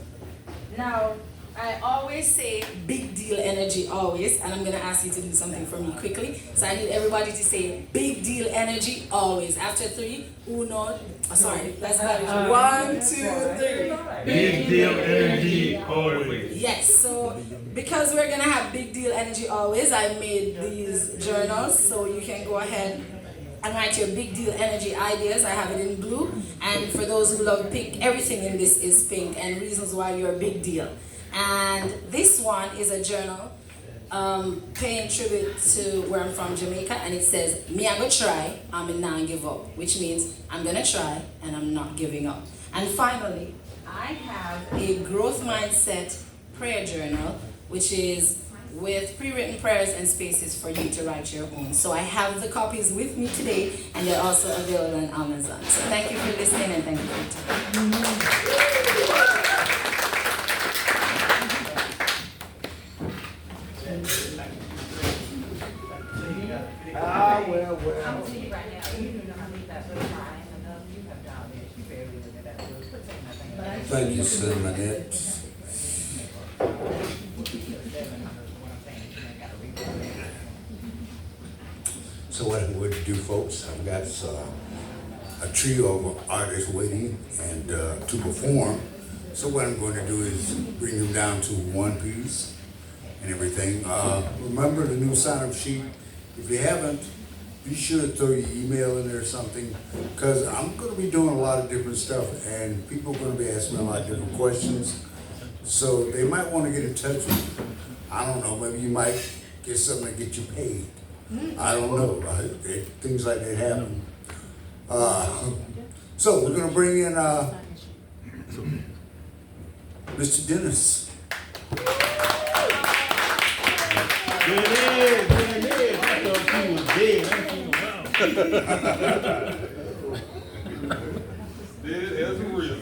Now, I always say big deal energy, always. And I'm going to ask you to do something for me quickly. So I need everybody to say big deal energy, always. After three, uno, sorry, that's better. 1, 2, 3. Big deal energy always. Yes, so because we're going to have big deal energy always, I made these journals. So you can go ahead and write your big deal energy ideas. I have it in blue. And for those who love pink, everything in this is pink and reasons why you're a big deal. And this one is a journal paying tribute to where I'm from, Jamaica, and it says, me I go try, I'm not give up, which means I'm gonna try and I'm not giving up. And finally, I have a growth mindset prayer journal, which is with pre-written prayers and spaces for you to write your own. So I have the copies with me today, and they're also available on Amazon. So thank you for listening and thank you for your time. Well. Thank you, Sir Manette. So what I'm going to do, folks, I've got a trio of artists waiting and to perform. So what I'm going to do is bring them down to one piece and everything. Remember the new sign-up sheet? If you haven't, be sure to throw your email in there or something, because I'm going to be doing a lot of different stuff and people are going to be asking me a lot of different questions. So they might want to get in touch with you. I don't know, maybe you might get something to get you paid. I don't know, things like that happen. So we're going to bring in Mr. Dennis. There it is. I thought he was dead. I ain't around. There's the real.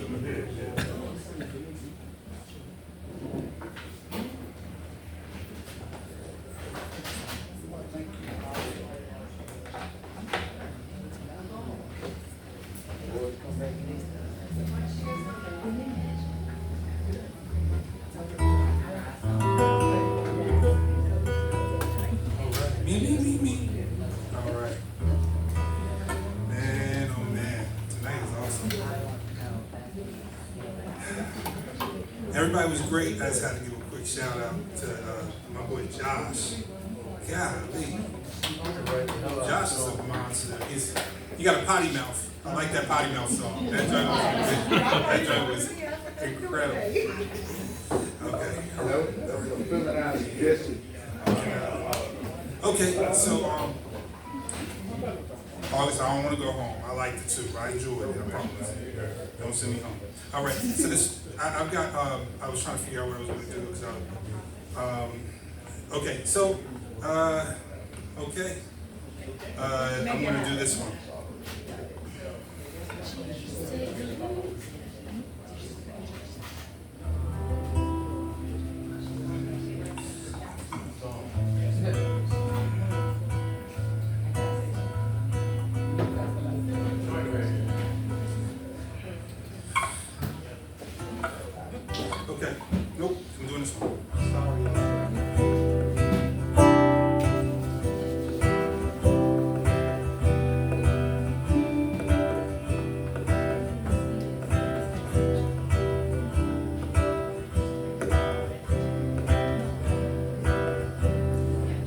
Me. All right. Man, oh man. Tonight is awesome. Everybody was great. I just had to give a quick shout out to my boy Josh. Golly. Josh is a monster. He got a potty mouth. I like that potty mouth song. That joint was incredible. Okay, so August, I don't want to go home. I liked it too. I enjoyed it. I promise. Don't send me home. All right. So this, I've got. I was trying to figure out what I was going to do. So, okay. So, okay. I'm going to do this one. Okay. Nope. I'm doing this one.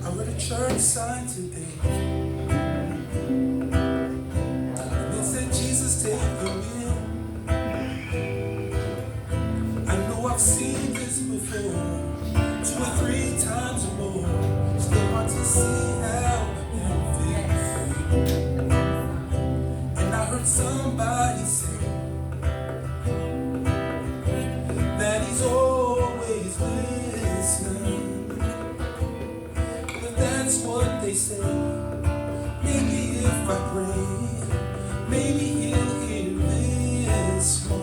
I read a church sign today, and it said, "Jesus, take them in." I've seen this before, 2 or 3 times or more. Still want to see how it fits. And I heard somebody say that he's always listening. But that's what they say. Maybe if I pray, maybe he'll hear this one.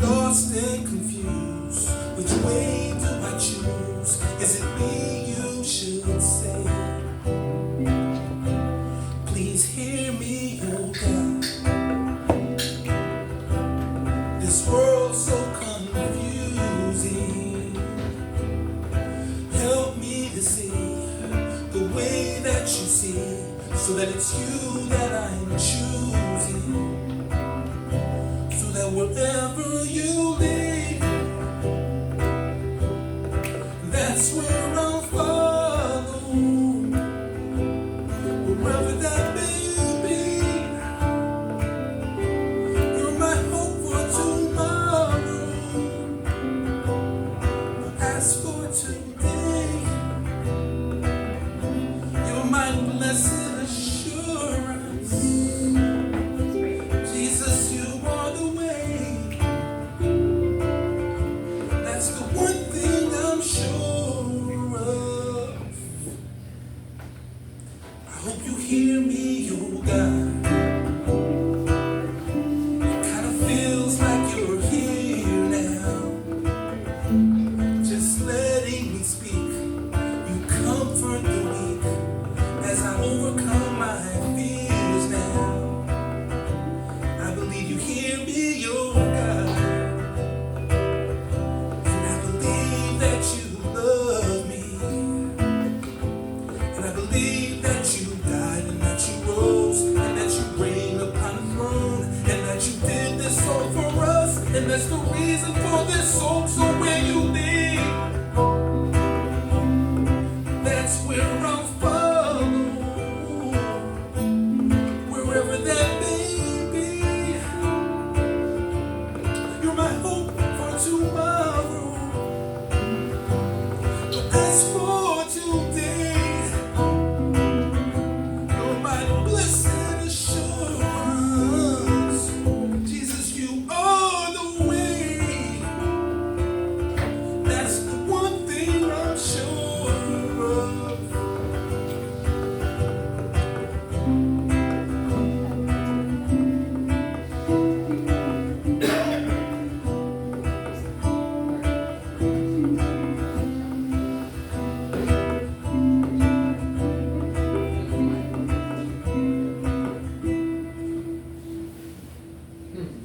Lost and confused, which way do I choose? Is it me you should say? Please hear me, oh God. This world's so confusing. Help me to see the way that you see, so that it's you that I'm choosing. That wherever you lead, that's where I'll follow. Wherever that ask for today. Oh, my blessed assurance, Jesus, you are the way. That's the one thing I'm sure of.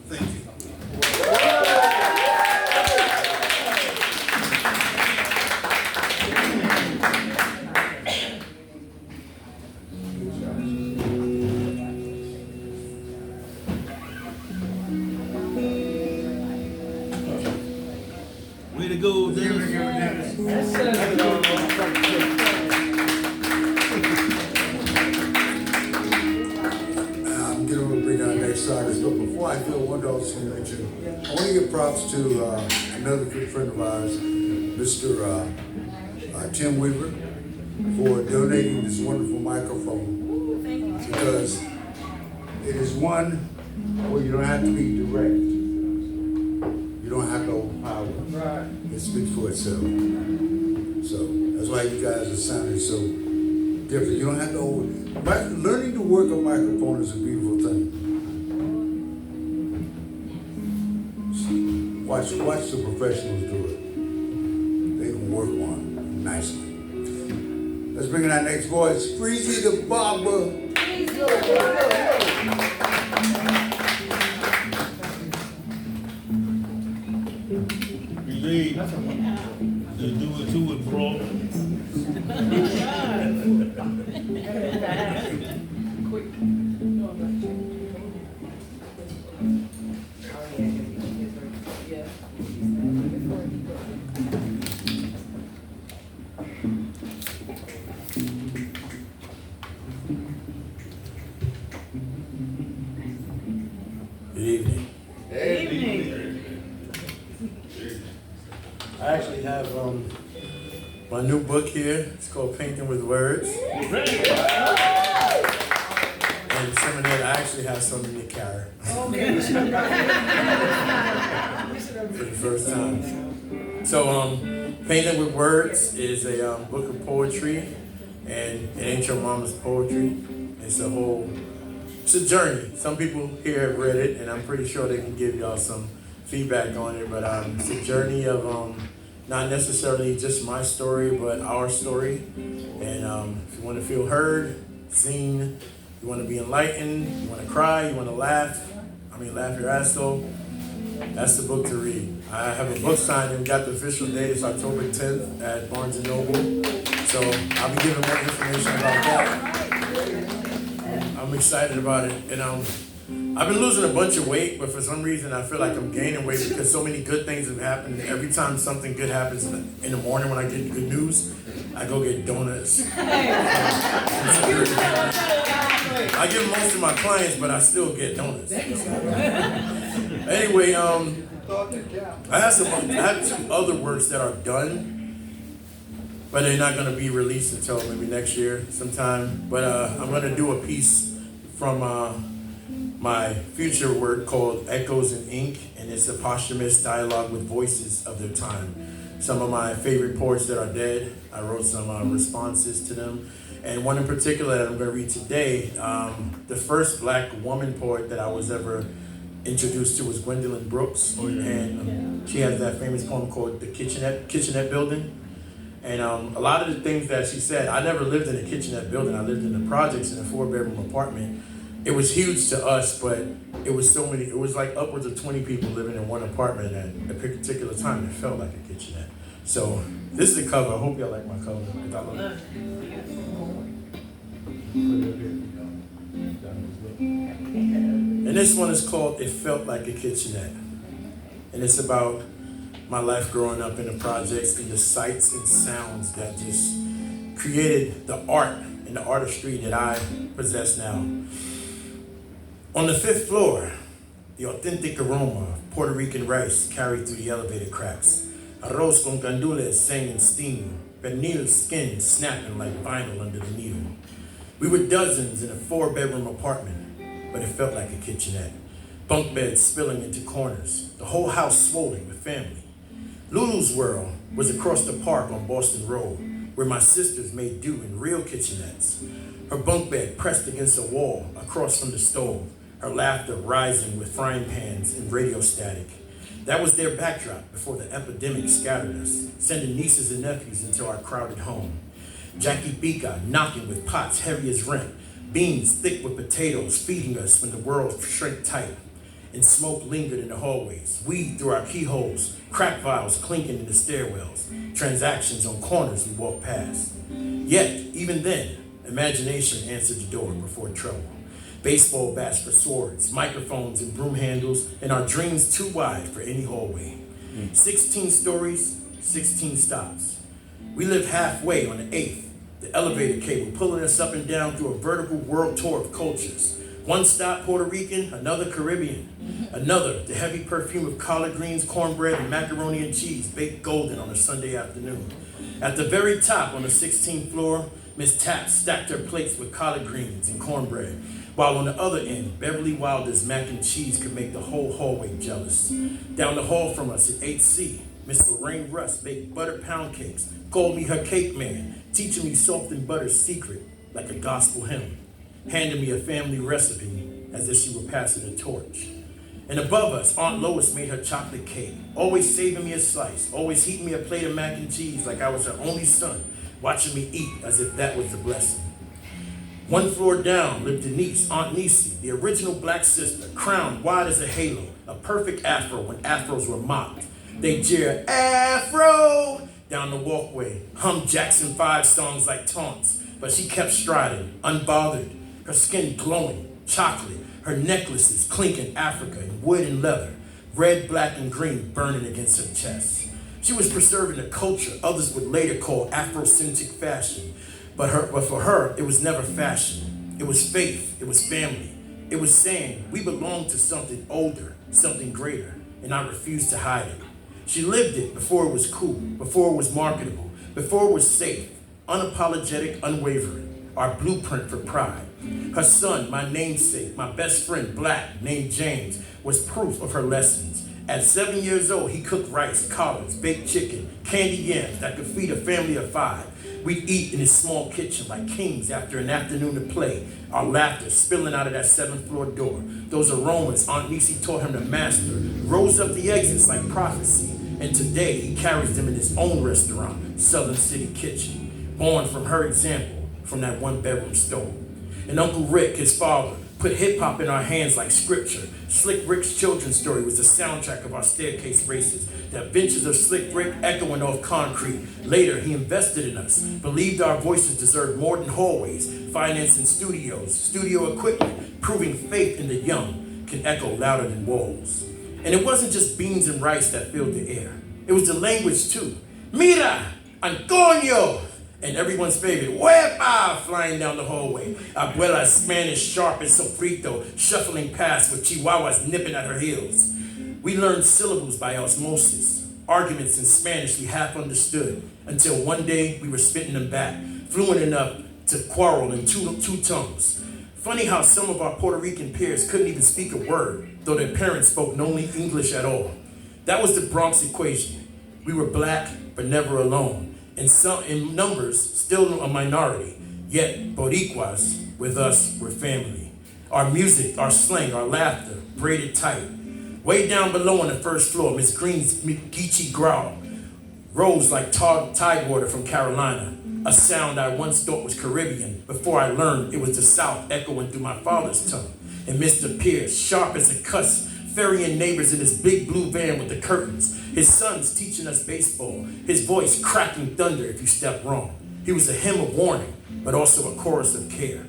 Thank you. Way to go, Dennis. I'm getting ready to bring our next artist, but before I do, I want to also mention, I want to give props to another good friend of ours, Mr. Tim Weaver, for donating this wonderful microphone. Because it is one where you don't have to be direct. You don't have to overpower. It speaks for itself. So that's why you guys are sounding so different. You don't have to learning to work a microphone is a beautiful thing. Watch the professionals do it. They can work one nicely. Let's bring in our next voice, Freezy the Barber. Believe to do it to it, bro. Good evening. I actually have my new book here. It's called Painting with Words. And some of that, I actually have something to carry. For the first time. So, Painting with Words is a book of poetry, and it ain't your mama's poetry. It's a journey. Some people here have read it, and I'm pretty sure they can give y'all some feedback on it, but it's a journey of not necessarily just my story, but our story. And if you want to feel heard, seen, you want to be enlightened, you want to cry, you want to laugh your ass off, that's the book to read. I have a book signing, got the official date, it's October 10th at Barnes & Noble. So I'll be giving more information about that. I'm excited about it. And I've been losing a bunch of weight, but for some reason I feel like I'm gaining weight because so many good things have happened. Every time something good happens in the morning when I get good news, I go get donuts. I give most of my clients, but I still get donuts. Anyway, I have 2 other works that are done, but they're not going to be released until maybe next year sometime. But I'm going to do a piece from my future work called Echoes in Ink, and it's a posthumous dialogue with voices of their time. Some of my favorite poets that are dead, I wrote some responses to them. And one in particular that I'm going to read today, the first black woman poet that I was ever introduced to was Gwendolyn Brooks. And she has that famous poem called The Kitchenette Building. And a lot of the things that she said, I never lived in a kitchenette building. I lived in the projects in a 4-bedroom apartment. It was huge to us, but it was like upwards of 20 people living in one apartment at a particular time. It felt like a kitchenette. So this is the cover. I hope y'all like my cover. And this one is called It Felt Like a Kitchenette. And it's about my life growing up in the projects and the sights and sounds that just created the art and the artistry that I possess now. On the 5th floor, the authentic aroma of Puerto Rican rice carried through the elevator cracks. Arroz con gandules sang in steam, pernil's skin snapping like vinyl under the needle. We were dozens in a 4-bedroom apartment, but it felt like a kitchenette. Bunk beds spilling into corners, the whole house swollen with family. Lulu's World was across the park on Boston Road, where my sisters made do in real kitchenettes. Her bunk bed pressed against a wall across from the stove, her laughter rising with frying pans and radio static. That was their backdrop before the epidemic scattered us, sending nieces and nephews into our crowded home. Jackie Bika knocking with pots heavy as rent, beans thick with potatoes feeding us when the world shrank tight, and smoke lingered in the hallways, weed through our keyholes, crack vials clinking in the stairwells, transactions on corners we walked past. Yet, even then, imagination answered the door before trouble. Baseball bats for swords, microphones and broom handles, and our dreams too wide for any hallway. 16 stories, 16 stops. We lived halfway on the 8th, the elevator cable pulling us up and down through a vertical world tour of cultures. One stop Puerto Rican, another Caribbean, another the heavy perfume of collard greens, cornbread, and macaroni and cheese baked golden on a Sunday afternoon. At the very top on the 16th floor, Miss Tapp stacked her plates with collard greens and cornbread, while on the other end, Beverly Wilder's mac and cheese could make the whole hallway jealous. Down the hall from us at 8C, Miss Lorraine Russ baked butter pound cakes, called me her cake man, teaching me salt and butter's secret like a gospel hymn, handing me a family recipe as if she were passing a torch. And above us, Aunt Lois made her chocolate cake, always saving me a slice, always heating me a plate of mac and cheese like I was her only son, watching me eat as if that was a blessing. One floor down lived Denise, Aunt Nisi, the original black sister, crowned wide as a halo, a perfect afro when afros were mocked. They jeered, "Afro!" down the walkway, hummed Jackson 5 songs like taunts, but she kept striding, unbothered, her skin glowing, chocolate, her necklaces clinking Africa in wood and leather, red, black, and green burning against her chest. She was preserving a culture others would later call Afrocentric fashion, but for her, it was never fashion. It was faith, it was family. It was saying we belong to something older, something greater, and I refused to hide it. She lived it before it was cool, before it was marketable, before it was safe, unapologetic, unwavering, our blueprint for pride. Her son, my namesake, my best friend, black, named James, was proof of her lessons. At 7 years old, he cooked rice, collards, baked chicken, candy yams that could feed a family of 5. We'd eat in his small kitchen like kings after an afternoon of play, our laughter spilling out of that 7th floor door. Those aromas Aunt Nisi taught him to master rose up the exits like prophecy, and today he carries them in his own restaurant, Southern City Kitchen, born from her example from that 1-bedroom stove. And Uncle Rick, his father, put hip-hop in our hands like scripture. Slick Rick's children's story was the soundtrack of our staircase races, the adventures of Slick Rick echoing off concrete. Later, he invested in us, believed our voices deserved more than hallways, financing studios, studio equipment, proving faith in the young can echo louder than walls. And it wasn't just beans and rice that filled the air. It was the language too. Mira, Antonio! And everyone's favorite, huepa, flying down the hallway. Abuela's Spanish sharp as sofrito, shuffling past with chihuahuas nipping at her heels. We learned syllables by osmosis, arguments in Spanish we half understood, until one day we were spitting them back, fluent enough to quarrel in two tongues. Funny how some of our Puerto Rican peers couldn't even speak a word, though their parents spoke no English at all. That was the Bronx equation. We were black, but never alone. And some, in numbers, still a minority, yet Boricuas, with us, were family. Our music, our slang, our laughter, braided tight. Way down below on the 1st floor, Miss Green's Geechee growl rose like tidewater from Carolina, a sound I once thought was Caribbean before I learned it was the South echoing through my father's tongue. And Mr. Pierce, sharp as a cuss, ferrying neighbors in his big blue van with the curtains. His sons teaching us baseball, his voice cracking thunder if you step wrong. He was a hymn of warning, but also a chorus of care.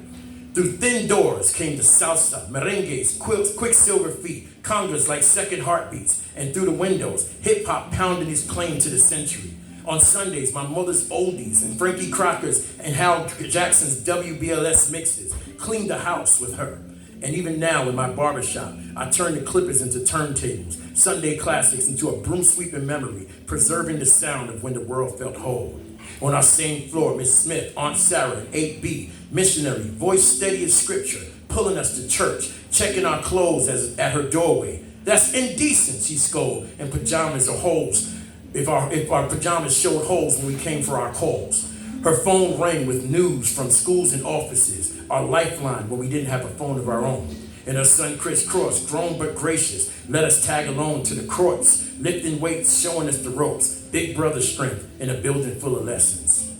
Through thin doors came the salsa, merengues, quicksilver feet, congas like second heartbeats, and through the windows, hip-hop pounding his claim to the century. On Sundays, my mother's oldies and Frankie Crocker's and Hal Jackson's WBLS mixes cleaned the house with her. And even now in my barbershop, I turn the clippers into turntables, Sunday classics into a broom sweeping memory, preserving the sound of when the world felt whole. On our same floor, Miss Smith, Aunt Sarah, 8B, missionary, voice steady as scripture, pulling us to church, checking our clothes at her doorway. That's indecent, she scolded, and pajamas or holes, if our pajamas showed holes when we came for our calls. Her phone rang with news from schools and offices, our lifeline when we didn't have a phone of our own. And her son Chris Cross, grown but gracious, let us tag along to the courts, lifting weights, showing us the ropes, big brother strength in a building full of lessons.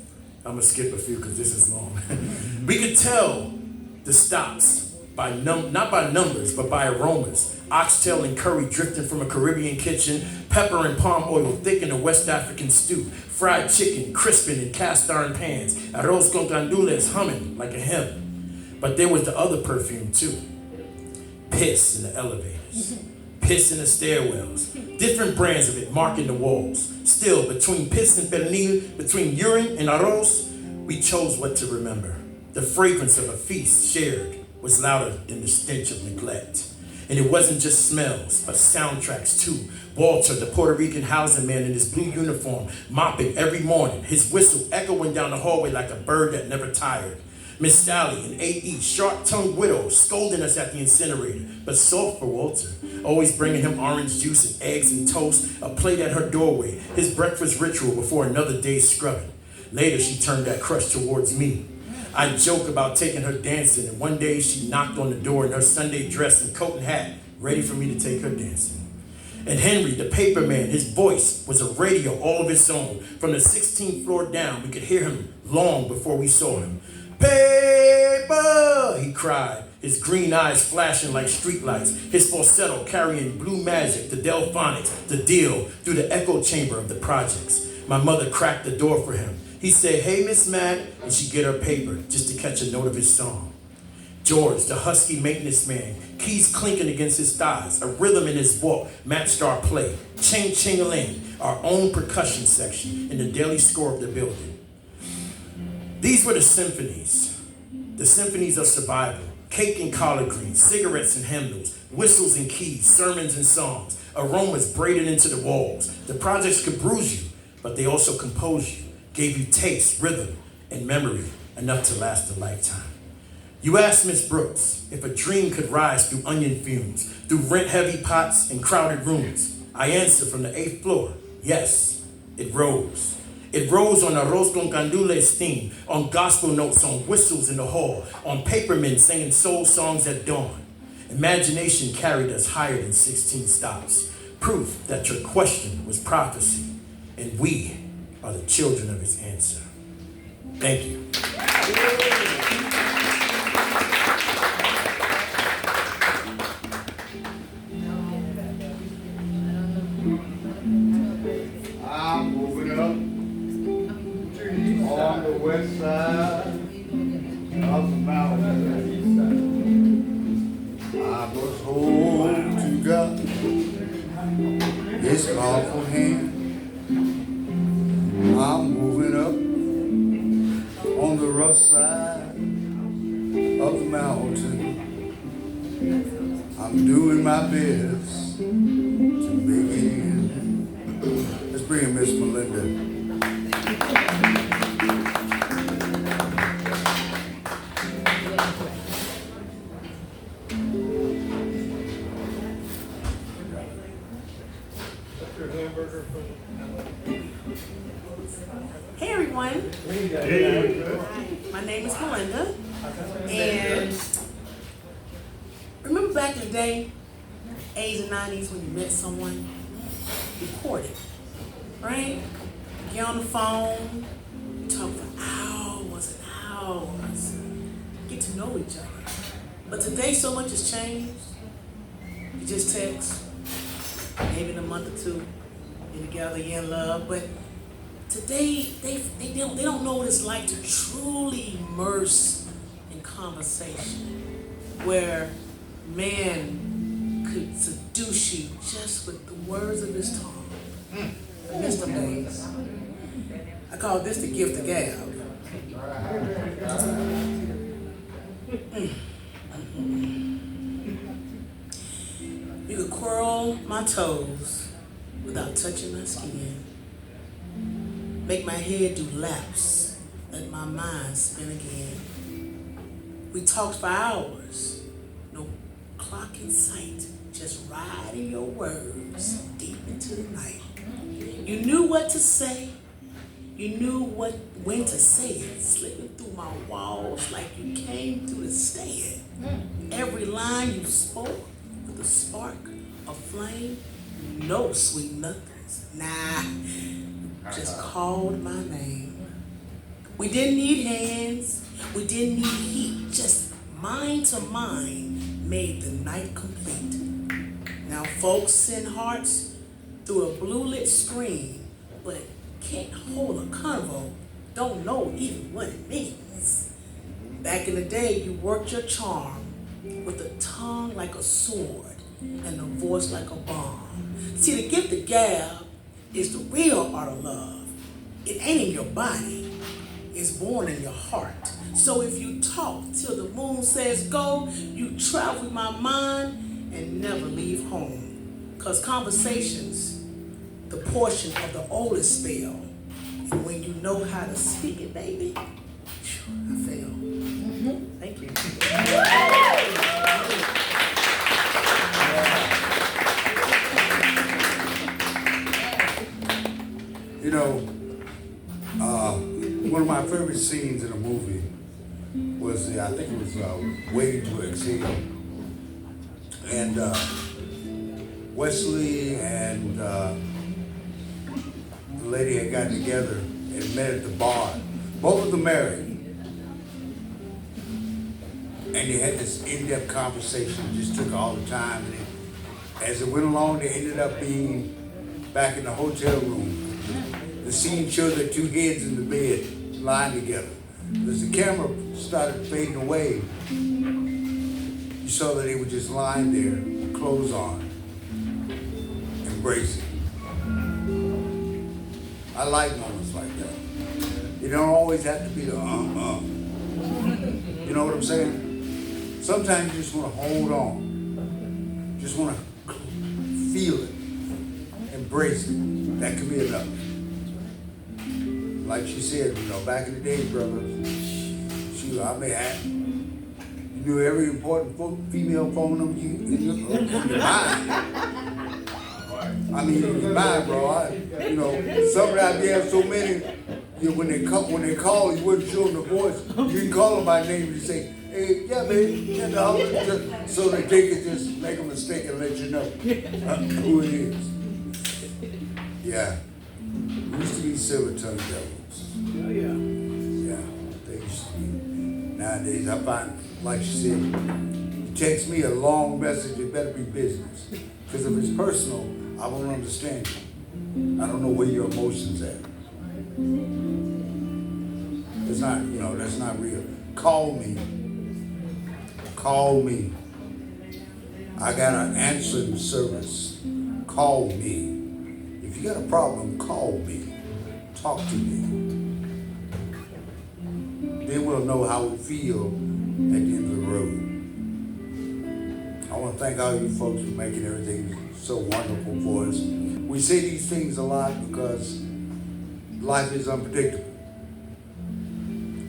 I'm gonna skip a few because this is long. We could tell the stops by not by numbers, but by aromas. Oxtail and curry drifting from a Caribbean kitchen, pepper and palm oil thick in a West African stew, fried chicken crisping in cast iron pans, arroz con gandules humming like a hymn. But there was the other perfume too. Piss in the elevators, piss in the stairwells, different brands of it marking the walls. Still, between piss and pernil, between urine and arroz, we chose what to remember. The fragrance of a feast shared was louder than the stench of neglect. And it wasn't just smells, but soundtracks too. Walter, the Puerto Rican housing man in his blue uniform, mopping every morning, his whistle echoing down the hallway like a bird that never tired. Miss Sally, an AE, sharp-tongued widow, scolding us at the incinerator, but soft for Walter, always bringing him orange juice and eggs and toast, a plate at her doorway, his breakfast ritual before another day's scrubbing. Later, she turned that crush towards me. I joke about taking her dancing, and one day she knocked on the door in her Sunday dress and coat and hat, ready for me to take her dancing. And Henry, the paper man, his voice was a radio all of its own. From the 16th floor down, we could hear him long before we saw him. Paper, he cried, his green eyes flashing like streetlights, his falsetto carrying blue magic, the Delphonics, the deal, through the echo chamber of the projects. My mother cracked the door for him. He'd say, "Hey, Miss Matt," and she'd get her paper just to catch a note of his song. George, the husky maintenance man, keys clinking against his thighs, a rhythm in his walk matched our play. Ching-ching-a-ling, our own percussion section in the daily score of the building. These were the symphonies of survival, cake and collard greens, cigarettes and hymnals, whistles and keys, sermons and songs, aromas braided into the walls. The projects could bruise you, but they also composed you, gave you taste, rhythm, and memory enough to last a lifetime. You asked Miss Brooks if a dream could rise through onion fumes, through rent-heavy pots and crowded rooms. I answered from the 8th floor, yes, it rose. It rose on arroz con gandules steam, on gospel notes, on whistles in the hall, on papermen singing soul songs at dawn. Imagination carried us higher than 16 stops, proof that your question was prophecy, and we are the children of his answer. Thank you. I'm moving up on the west side of the mountain. I must hold to God, His powerful hand. I'm moving up on the rough side of the mountain. I'm doing my best to make it in. Let's bring in Miss Melinda. Hey everyone. My name is Melinda. And remember back in the day, 80s and 90s, when you met someone, you courted, right? You get on the phone, you talk for hours and hours, get to know each other. But today so much has changed. You just text, maybe in a month or two, you're together, you're in love, but today, they don't know what it's like to truly immerse in conversation, where man could seduce you just with the words of his tongue. I miss them days. I call this the gift of gab. You could curl my my toes without touching my skin. Make my head do laps, let my mind spin again. We talked for hours, no clock in sight, just riding your words deep into the night. You knew what to say, you knew when to say it, slipping through my walls like you came through to stay it. Every line you spoke with a spark, a flame, no sweet nothings. Nah, just called my name. We didn't need hands, we didn't need heat, just mind to mind made the night complete. Now folks send hearts through a blue lit screen, but can't hold a convo, don't know even what it means. Back in the day, you worked your charm with a tongue like a sword and a voice like a bomb. See, the gift of gab is the real art of love. It ain't in your body, it's born in your heart. So if you talk till the moon says go, you travel with my mind and never leave home. Cause conversations, the portion of the oldest spell. And when you know how to speak it, baby, I fail. Thank you. You know, one of my favorite scenes in a movie was, I think it was Waiting to Exhale. And Wesley and the lady had gotten together and met at the bar. Both of them married. And they had this in-depth conversation. It just took all the time. And as it went along, they ended up being back in the hotel room. The scene showed their two heads in the bed lying together. As the camera started fading away, you saw that they were just lying there, clothes on, embracing. I like moments like that. You don't always have to be the You know what I'm saying? Sometimes you just want to hold on. Just want to feel it. Embrace it. That can be enough. Like she said, you know, back in the day, brother, you knew every important female phone number in your mind. I mean, in your mind, bro. You know, some guys have so many. When they call, you wouldn't show them the voice. You can call them by name and say, "Hey, yeah, baby, $10," so that they could just make a mistake and let you know who it is. Yeah, used to be silver-tongued devils. Oh yeah. Yeah, they used to be. Nowadays, I find, like she said, you text me a long message, it better be business. Because if it's personal, I won't understand you. I don't know where your emotions at. It's not, you know, that's not real. Call me. Call me. I got an answering service. Call me. If you got a problem, call me. Talk to me. Then we'll know how we feel at the end of the road. I want to thank all you folks for making everything so wonderful for us. We say these things a lot because life is unpredictable.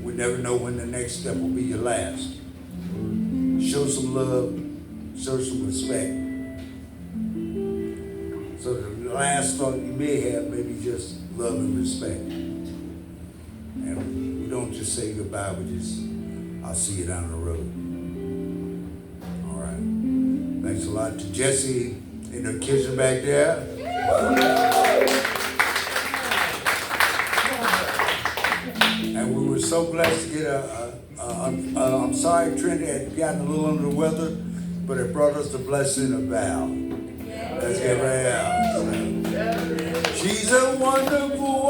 We never know when the next step will be your last. Show some love, show some respect. So the last thought you may have may be just love and respect. And we don't just say goodbye, we just, I'll see you down the road. All right. Thanks a lot to Jessie in her kitchen back there. And we were so blessed to get I'm sorry Trinity had gotten a little under the weather, but it brought us the blessing of Val. Let's give her out. She's a wonderful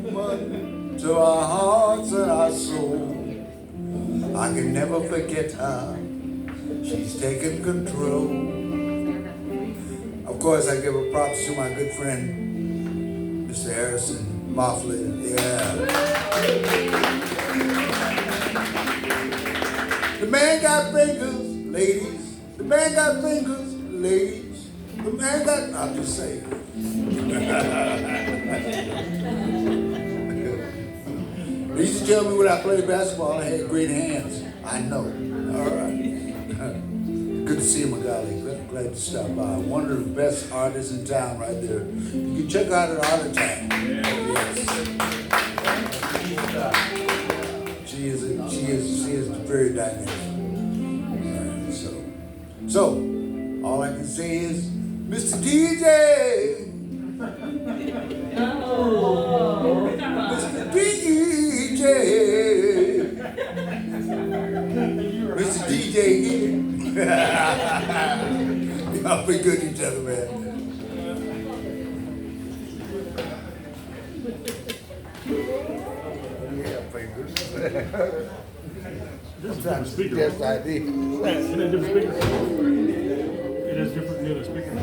woman to our hearts and our soul. I can never forget her. She's taken control. Of course, I give a props to my good friend, Mr. Harrison Mofflin. Yeah. The man got fingers, ladies. The man got fingers, ladies. The man got, I'm just saying. They used to tell me when I played basketball, I had great hands. I know. All right. Good to see you, Magali. Glad to stop by. One of the best artists in town right there. You can check out her all the time. Yes. She is very dynamic. All right, so all I can say is, Mr. DJ. Mr. DJ. Mr. DJ here. Y'all be good to each other, man. Yeah, fingers. This is different speaker. Yes, I did. Isn't it different speaker? It is different than the other speaker.